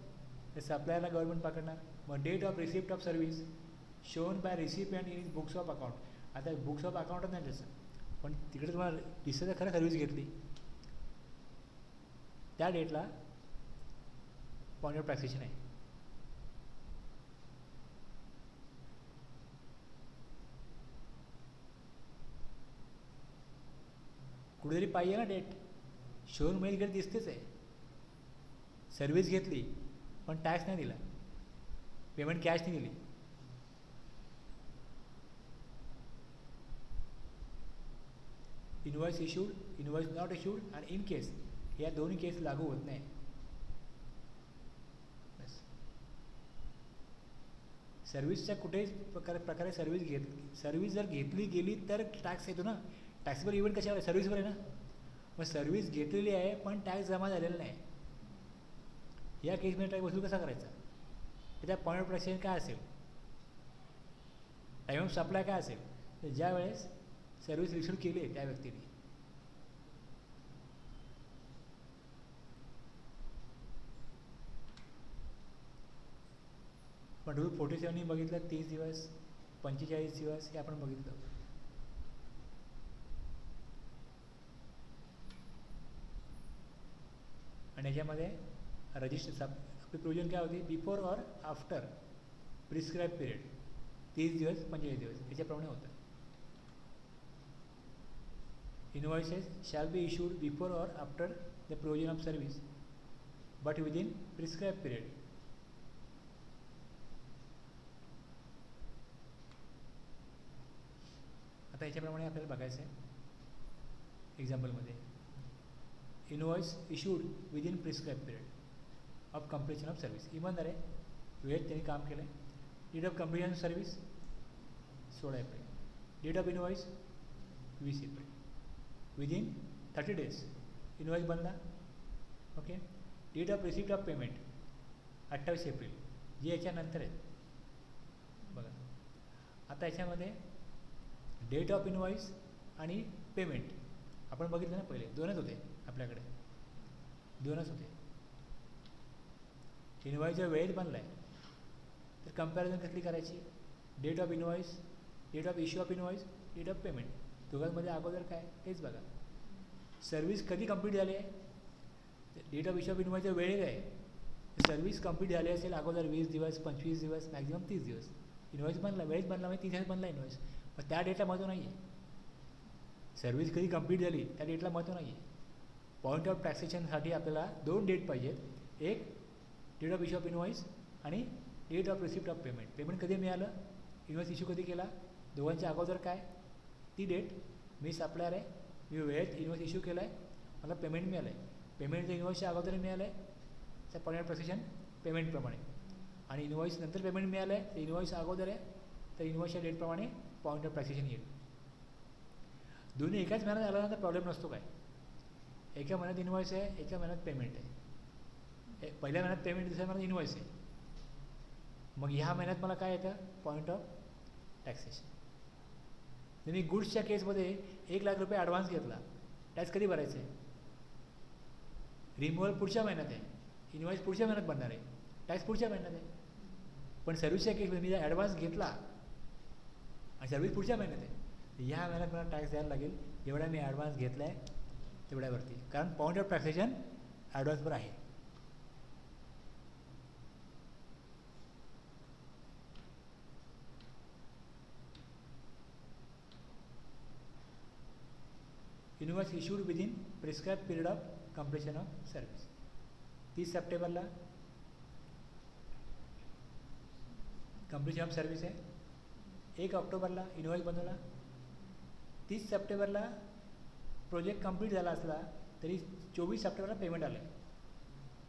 [SPEAKER 1] ते सप्लायरला गव्हर्नमेंट पकडणार. मग date of receipt of service shown by recipient in his books of account. आता बुक्स ऑफ अकाउंटच नाही त्याचं, पण तिकडे तुम्हाला दिसतं खरं सर्व्हिस घेतली, त्या डेटला पॉईंट ऑफ टॅक्सेशन आहे. कुठेतरी पाहिजे ना डेट, शोन मेल इकडे दिसतेच आहे, सर्व्हिस घेतली पण टॅक्स नाही दिला, पेमेंट कॅश नाही दिली. Invoice issued, invoice not issued आणि इन केस, या दोन्ही केस लागू होत नाही. बस सर्व्हिसच्या कुठेच प्रकारे सर्व्हिस जर घेतली गेली तर टॅक्स येतो ना. टॅक्सेबल इव्हेंट कशावर आहे? सर्व्हिसवर आहे ना. मग सर्व्हिस घेतलेली आहे पण टॅक्स जमा झालेला नाही, या केसमध्ये टॅक्स वसूल कसा करायचा? त्याच्या पॉईंट ऑफ टॅक्सेशन काय असेल, टाईम ऑफ सप्लाय काय असेल, तर ज्या वेळेस सर्व्हिस रिसीव केली आहे त्या व्यक्तीने. पण रूल 47 बघितलं 30 दिवस, 45 दिवस हे आपण बघितलं. आणि याच्यामध्ये रजिस्टर आपली प्रोव्हिजन काय होती, before or after prescribe period, 30 दिवस 45 दिवस याच्याप्रमाणे होतं. Invoices shall be issued before or after the provision of service but within prescribe period. आता याच्याप्रमाणे आपल्याला बघायचं आहे एक्झाम्पलमध्ये, invoice issued within prescribe period of completion of service. इमानदार आहे, वेळेत त्यांनी काम केलं आहे. Date of completion service 16 April, date of invoice 20 April, within 30 days invoice बनला. Okay. Date of receipt of payment 28 April, जे याच्यानंतर आहेत बघा. आता याच्यामध्ये डेट ऑफ इनवॉइस आणि पेमेंट आपण बघितलं ना, पहिले दोनच होते आपल्याकडे, दोनच होते. इनवॉइस जर वेळेत बनला आहे तर कंपॅरिझन कसली करायची, date of invoice, date of issue of invoice, date of payment, दोघांमध्ये अगोदर काय हेच बघा. सर्व्हिस कधी कंप्लीट झाली आहे, date of issue of invoice जर वेळेत आहे, सर्व्हिस कंप्लीट झाली असेल अगोदर 20 दिवस 25 दिवस मॅक्झिमम 30 दिवस. इनवॉइस बनला, वेळेत बनला म्हणजे 30 दिवस बनला इनवॉइस, मग त्या डेटला महत्त्व नाही आहे. सर्व्हिस कधी कंप्लीट झाली त्या डेटला महत्त्व नाही आहे. पॉईंट ऑफ टॅक्सेशनसाठी आपल्याला 2 डेट पाहिजेत, एक date of issue of invoice आणि date of receipt of payment, payment कधी मिळालं, इन्व्हॉइस इश्यू कधी केला, दोघांच्या अगोदर काय, ती डेट, मी सप्लायर आहे, मी वेळेत इन्व्हॉइस इश्यू केला आहे, मला पेमेंट मिळालं आहे, पेमेंट जर इन्व्हॉइसच्या अगोदर मिळालं आहे तर पॉईंट ऑफ टॅक्सेशन पेमेंटप्रमाणे, आणि इन्व्हॉइस नंतर पेमेंट मिळालं आहे तर इन्व्हॉइस अगोदर आहे तर इन्व्हॉइसच्या डेटप्रमाणे पॉईंट ऑफ टॅक्सेशन येईल. दोन्ही एकाच महिन्यात आल्यानंतर प्रॉब्लेम नसतो काय, एका महिन्यात इन्व्हॉइस आहे, एका महिन्यात पेमेंट आहे, पहिल्या महिन्यात पेमेंट, दुसऱ्या महिन्यात इन्व्हॉइस आहे, मग ह्या महिन्यात मला काय येतं, पॉईंट ऑफ टॅक्सेशन. तर मी गुड्सच्या केसमध्ये 1,00,000 ॲडव्हान्स घेतला, टॅक्स कधी भरायचं आहे, रिमूव्हल पुढच्या महिन्यात आहे, इन्व्हॉइस पुढच्या महिन्यात बनणार आहे, टॅक्स पुढच्या महिन्यात आहे. पण सर्व्हिसच्या केसमध्ये मी जर ॲडव्हान्स घेतला आणि सर्व्हिस पुढच्या महिन्यात आहे, तर ह्या महिन्यात मला टॅक्स द्यायला लागेल जेवढा मी ॲडव्हान्स घेतला आहे तेवढ्यावरती, कारण पॉईंट ऑफ टॅक्सेशन ॲडव्हान्सवर आहे. Invoice issued within prescribe period of completion of service. 30 सप्टेंबरला कंप्लीशन ऑफ सर्व्हिस आहे, 1 ऑक्टोबरला इन्व्हॉइस बनवला, 30 सप्टेंबरला प्रोजेक्ट कंप्लीट झाला असला तरी 24 सप्टेंबरला पेमेंट आलं आहे,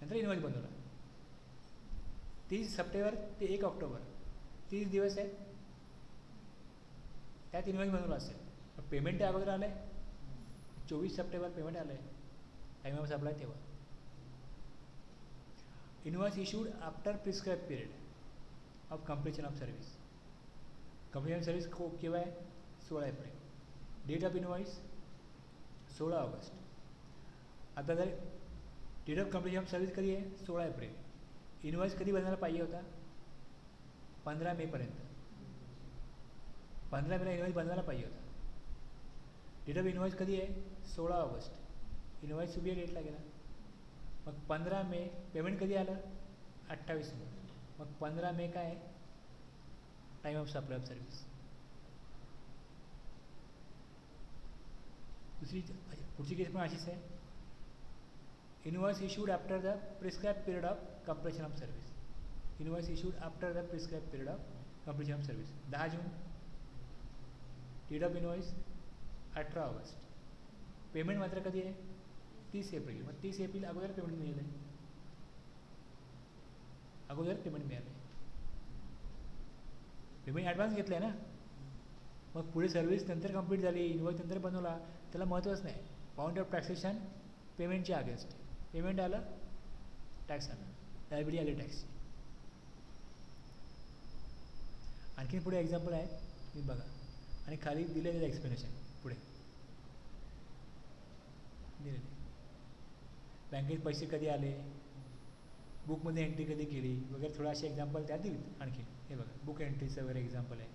[SPEAKER 1] नंतर इन्व्हॉइस बनवला. 30 सप्टेंबर ते 1 ऑक्टोबर 30 दिवस आहेत, त्यात इन्व्हॉइस बनवला असेल, पेमेंट त्या अगोदर आलं आहे, 24 सप्टेंबर पेमेंट आलं आहे, टाईम ऑफ सप्लाय तेव्हा. Invoice issued after prescribe period of completion of service. Completion of service केव्हा आहे, 16 April. Date of invoice 16 August. आता जर date of completion of service कधी आहे, 16 एप्रिल. इन्व्हॉइस कधी बनवायला पाहिजे होता, 15 मेपर्यंत, 15 मेला इन्व्हॉइस बनवायला पाहिजे होता. डेट ऑफ इन्व्हॉइस कधी आहे, 16 ऑगस्ट. इन्व्हॉइस सुबिया डेटला गेला, मग 15 मे पेमेंट कधी आलं, 28 मे. मग 15 मे काय आहे, time of supply of service. पुढची केस पण अशीच आहे. Invoice issued after the prescribe period of completion of service. Invoice issued after the prescribe period of completion of service. 10 June. Date of invoice 18 August. Payment मात्र कधी आहे, 30 April. मग 30 April अगोदर payment मिळालं आहे, अगोदर पेमेंट मिळालं आहे, पेमेंट ॲडव्हान्स घेतलं आहे ना. मग पुढे सर्व्हिस नंतर कंप्लीट झाली, इन्व्हॉइस नंतर बनवला, त्याला महत्त्वच नाही. पॉईंट ऑफ टॅक्सेशन पेमेंटच्या अगेन्स्ट, पेमेंट आलं, टॅक्स आला, लायबिलिटी आली टॅक्सची. आणखीन पुढे एक्झाम्पल आहे, मी बघा, आणि खाली दिलेलं एक्सप्लेनेशन पुढे दिलेले. बँकेत पैसे कधी आले, बुकमध्ये एंट्री कधी केली वगैरे, थोडं असे एक्झाम्पल त्यात दिले. आणखी हे बघा, बुक एंट्रीचं वगैरे एक्झाम्पल आहे.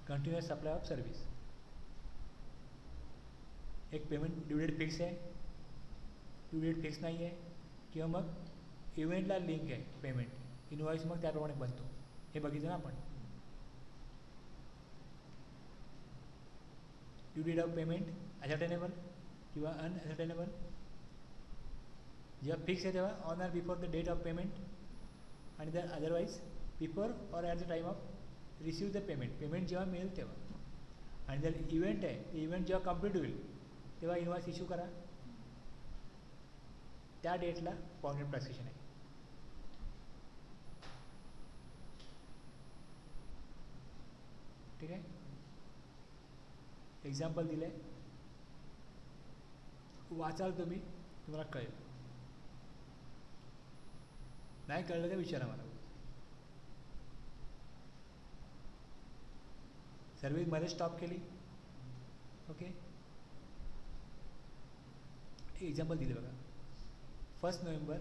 [SPEAKER 1] Continuous supply of service. एक पेमेंट ड्यू डेट फिक्स आहे, ड्यू डेट फिक्स नाही आहे, किंवा मग इव्हेंटला लिंक आहे पेमेंट, इन्व्हॉइस मग त्याप्रमाणे बनतो, हे बघितलं ना आपण. Due date of payment ascertainable किंवा अनॲसर्टेनेबल. जेव्हा फिक्स आहे तेव्हा on or before the date of payment, आणि जर otherwise before or at the time of receive the payment, payment जेव्हा मिळेल तेव्हा. आणि जर इव्हेंट आहे, ते इव्हेंट जेव्हा कंप्लीट होईल तेव्हा इन्व्हॉइस इश्यू करा, त्या डेटला पॉईंट ऑफ टॅक्सेशन आहे. ठीक आहे, एक्झाम्पल दिलं आहे, वाचाल तुम्ही, तुम्हाला कळेल. नाही कळलं तर विचारा मला. सर्व्हिस मध्ये स्टॉप केली, ओके. एक्झाम्पल दिले बघा. 1 November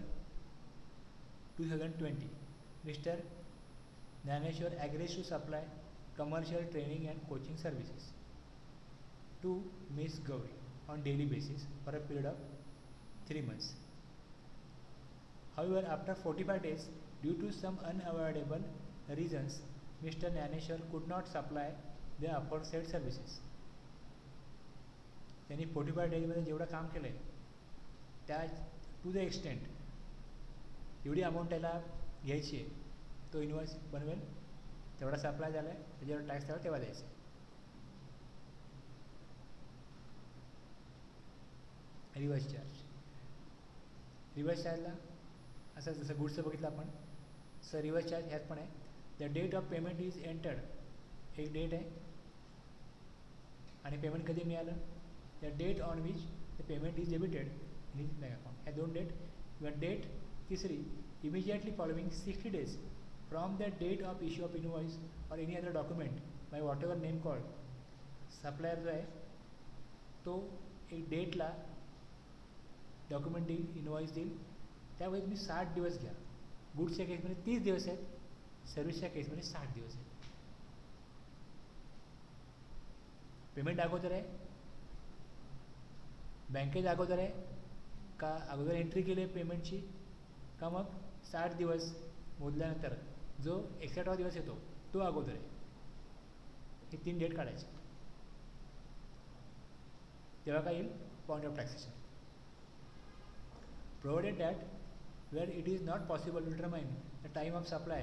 [SPEAKER 1] 2020 mister Dnyaneshwar agrees to supply commercial training and coaching services to Miss Gauri on daily basis for a period of 3 months. However, after 45 days, due to some unavoidable reasons, Mr. Gyaneshwar could not supply the aforesaid services. त्यांनी 45 डेजमध्ये जेवढं काम केलं आहे त्या to the extent एवढी amount त्याला घ्यायची आहे, तो इन्व्हॉइस बनवेल, तेवढा सप्लाय झाला आहे, त्याच्यावर टॅक्स त्याला तेव्हा द्यायचा आहे. Reverse charge. रिव्हर्स चार्जला असं जसं गुड्सचं बघितलं आपण, सर रिव्हर्स चार्ज ह्यात पण आहे. The date of payment is entered, एक डेट आहे आणि पेमेंट कधी मिळालं, the date on which the payment is debited in his bank account. ह्या दोन डेट किंवा डेट तिसरी, immediately following 60 days from the date of issue of invoice और any other document by whatever name called. Supplier जो आहे तो एक डेटला डॉक्युमेंट देईल, इनवॉइस देईल, त्यावेळी तुम्ही 60 दिवस घ्या. गुड्सच्या केसमध्ये 30 दिवस आहेत, सर्व्हिसच्या केसमध्ये 60 दिवस आहेत. पेमेंट अगोदर आहे, बँकेत अगोदर आहे का, अगोदर एंट्री केली आहे पेमेंटची का, मग 60 दिवस मोजल्यानंतर जो 61वा दिवस येतो तो अगोदर आहे. हे 3 डेट काढायचे. तेव्हा काय येईल, point of taxation. Provided that where it is not possible to determine the time of supply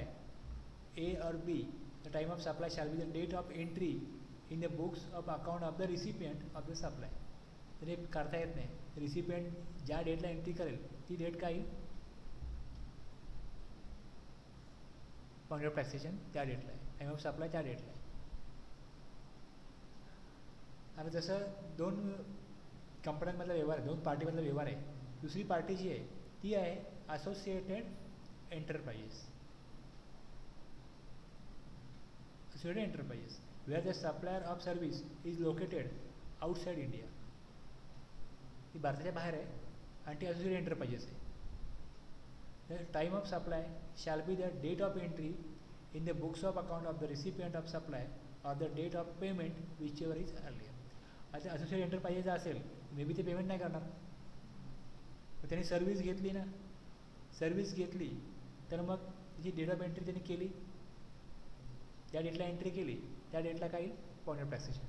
[SPEAKER 1] A or B, the time of supply shall be the date of entry in the books of account of the recipient of the supply. तर हे करता येत नाही. Recipient ज्या डेटला entry करेल ती date काय येईल, पॉईंट ऑफ टॅक्सेशन त्या डेटला आहे, टाईम ऑफ सप्लाय त्या डेटला आहे. आता जसं 2 कंपन्यांमधला व्यवहार आहे, 2 पार्टीमधला व्यवहार आहे, दुसरी पार्टी जी आहे ती आहे associated enterprises. Associated enterprises where the supplier of service is located outside India. ती भारताच्या बाहेर आहे आणि ती असोसिएटेड एंटरप्राइजेस आहे. The time of supply shall be the date of entry in the books of account of the recipient of supply or the date of payment whichever is earlier. आता associated enterprises असेल may बी ते payment नाही करणार, त्यांनी service घेतली ना, service घेतली तर मग जी डेट ऑफ एंट्री त्यांनी केली त्या डेटला एंट्री केली, त्या डेटला काय येईल, पॉईंट ऑफ टॅक्सेशन.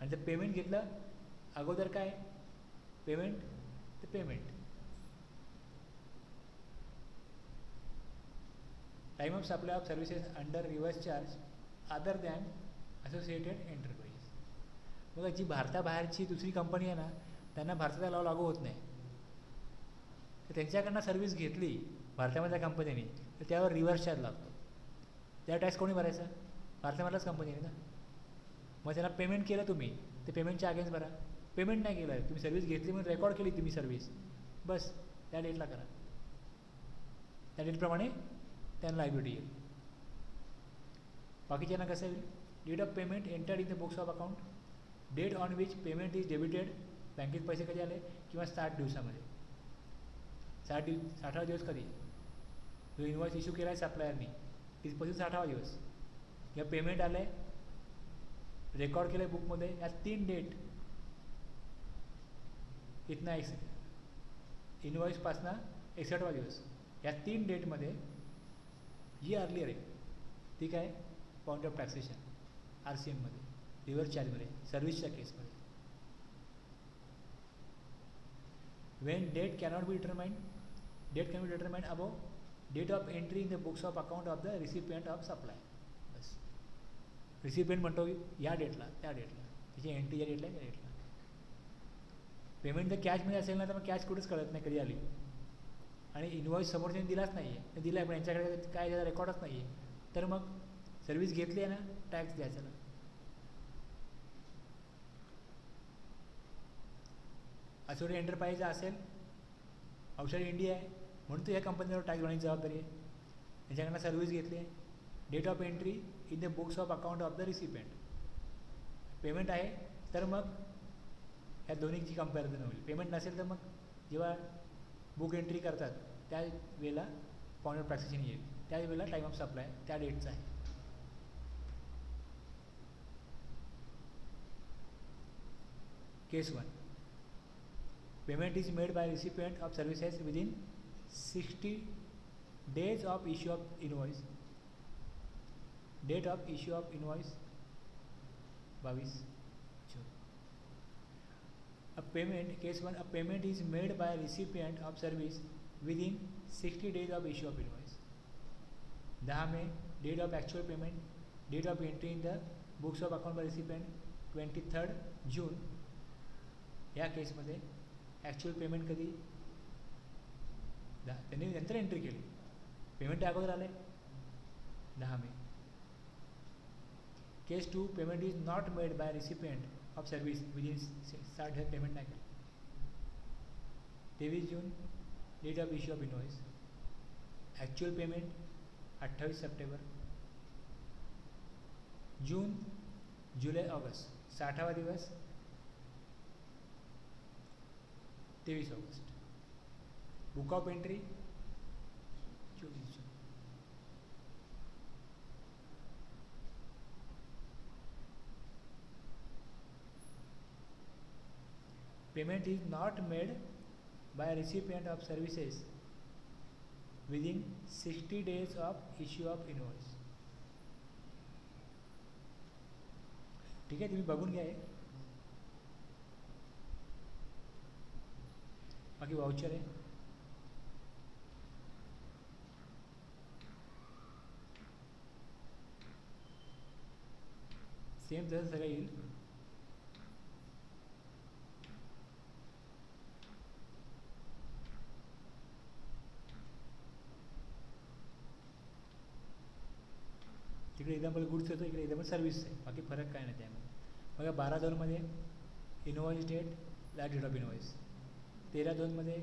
[SPEAKER 1] आणि जर पेमेंट घेतलं अगोदर काय पेमेंट, तर payment. Time of supply of services under reverse charge other than associated enterprises. बघा जी भारताबाहेरची दुसरी कंपनी आहे ना, त्यांना भारताचा लॉ लागू होत नाही. तर त्यांच्याकडनं सर्व्हिस घेतली भारतामधल्या कंपनीने तर त्यावर रिव्हर्स चार्ज लागतो. त्या टॅक्स कोणी भरायचा, भारतामधल्याच कंपनीने ना. मग त्यांना पेमेंट केलं तुम्ही, ते पेमेंटच्या अगेन्स्ट भरा. पेमेंट नाही केलं, तुम्ही सर्व्हिस घेतली म्हणून रेकॉर्ड केली तुम्ही सर्व्हिस, बस त्या डेटला करा. त्या डेटप्रमाणे त्यांना लायबिलिटी येईल. बाकीच्यांना कसं येईल, date of payment entered in the books of account, date on which payment is debited, बँकेत पैसे कधी आले, किंवा 60 दिवसामध्ये. 60वा दिवस कधी, जो इन्व्हॉइस इश्यू केला आहे सप्लायरनी तिथपासून 60वा दिवस, किंवा पेमेंट आलं आहे रेकॉर्ड केलं आहे बुकमध्ये, या 3 डेट इथनं इन्व्हॉइसपासनं 61वा दिवस, या 3 डेटमध्ये जी अर्लियर आहे ती काय, पॉईंट ऑफ टॅक्सेशन RCMमध्ये, रिव्हर्स चार्जमध्ये, सर्व्हिसच्या केसमध्ये. When date cannot be determined, date can be determined above date of entry in the books of account of the recipient of supply. Bus recipient म्हणतो या डेटला त्या डेटला, त्याची एंट्री या डेटला त्या डेटला. पेमेंट जर कॅशमध्ये असेल ना तर मग कॅश कुठेच कळत नाही कधी आली, आणि इन्व्हॉइस समोरच्याने दिलाच नाही आहे, दिला आहे पण यांच्याकडे काय त्याचा रेकॉर्डच नाही आहे, तर मग सर्व्हिस घेतली आहे ना, टॅक्स द्यायचा ना. असोसिएटेड एंटरप्राइज असेल आउटसाइड इंडिया आहे म्हणून तो या कंपनीवर टॅक्स भरण्याची जबाबदारी आहे. त्यांच्याकडनं सर्व्हिस घेतली आहे, date of entry in the books of account of the recipient, payment आहे तर मग ह्या दोन्हीची कंपॅरिझन होईल. पेमेंट नसेल तर मग जेव्हा बुक एंट्री करतात त्या वेळेला पॉईंट ऑफ टॅक्सेशन येईल, त्या वेळेला टाईम ऑफ सप्लाय त्या डेटचा आहे. केस 1, payment is made by recipient of services within 60 days of issue of invoice. Date of issue of invoice 22 June. A payment, case 1, a payment is made by recipient of service within 60 days of issue of invoice. 10 May date of actual payment, date of entry in the books of account by recipient 23 June. या केसमध्ये actual payment कधी त्यांनी नंतर entry केली, payment अगोदर आले 10 May. Case 2 payment is not made by recipient of service within 60 दिवस payment नाही केलं. 23 June date of issue of invoice. Actual payment 28 September. June, जुलै, ऑगस्ट 60वा दिवस 23 August. Book of entry 24 June. Payment is not made by recipient of services within 60 days of issue of invoice. ठीक आहे, तुम्ही बघून घ्या. बाकी वाउचर आहे. सेम तसं सगळं येईल. तिकडे एक्झाम्पल गुड्स होतं, इकडे एक्झाम्पल सर्व्हिस आहे. बाकी फरक काय नाही त्यामध्ये. बघा 12/2मध्ये invoice date, last date of invoice. 13/2मध्ये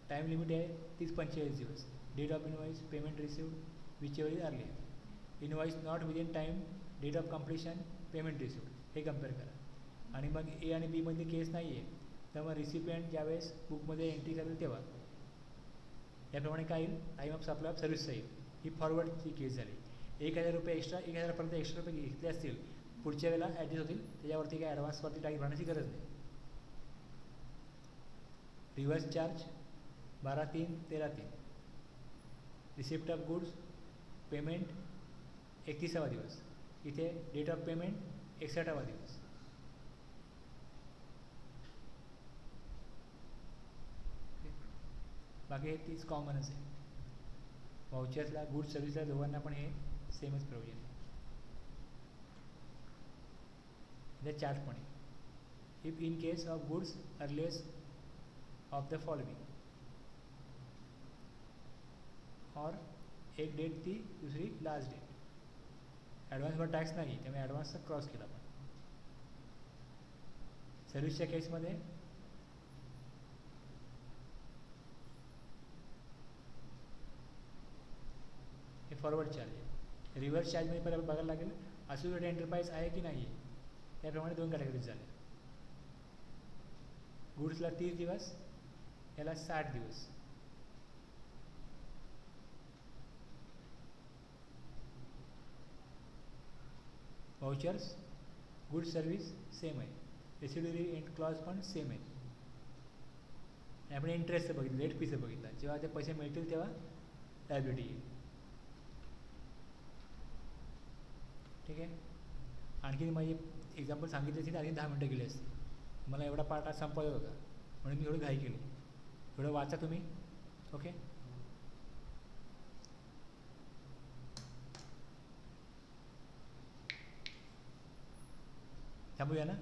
[SPEAKER 1] टाईम लिमिट आहे 30-45 दिवस. Date of invoice, payment received whichever is early. Invoice not within time, date of completion, payment received. हे कम्पेअर करा. आणि मग ए आणि बीमध्ये केस नाही आहे, तर मग रिसिपियंट ज्यावेळेस बुकमध्ये एंट्री करेल तेव्हा याप्रमाणे काय येईल, टाईम ऑफ सप्लाय ऑफ सर्व्हिसचा येईल. ही फॉरवर्डची केस झाली. 1000 रुपये एक्स्ट्रा, 1000पर्यंत एक्स्ट्रा रुपये घेतले असतील, पुढच्या वेळेला ॲडजस्ट होतील, त्याच्यावरती काय ॲडव्हान्सवरती टाईम भरण्याची गरज नाही. Reverse charge 12/3/13. Receipt of goods, payment 31वा दिवस. इथे डेट ऑफ पेमेंट 61वा दिवस. बाकी हे 30 कॉमनच आहे. वाउचर्सला, गुड्स सर्व्हिसला दोघांना पण हे सेमच प्रोव्हिजन आहे. इथे चार्ट पण आहे. If in case of goods earliest of the following, और एक डेट ती दुसरी लास्ट डेट. ॲडव्हान्सवर टॅक्स नाही, त्यामुळे ॲडव्हान्सचा क्रॉस केला आपण. सर्व्हिसच्या केसमध्ये हे फॉरवर्ड चार्ज आहे. रिव्हर्स चार्जमध्ये पहिला बघायला लागेल असोसिएटेड एंटरप्राइज आहे की नाही आहे. त्याप्रमाणे 2 कॅटेगरीज झाल्या. गुड्सला 30 दिवस, याला 60 दिवस. वाउचर्स, गुड्स सर्व्हिस सेम आहे. रेसिड्युअरी एंड क्लॉज पण सेम आहे. आपण इंटरेस्टचं बघितलं, लेट फीचं बघितलं. जेव्हा ते पैसे मिळतील तेव्हा लायबिलिटी येईल. ठीक आहे. आणखी माझी एक्झाम्पल सांगितली असती तर आणखी 10 मिनटं गेली असती. मला एवढा पार्ट आज संपवायचा होता म्हणून मी थोडी घाई केली. थोडं वाचा तुम्ही. ओके, थांबूया ना.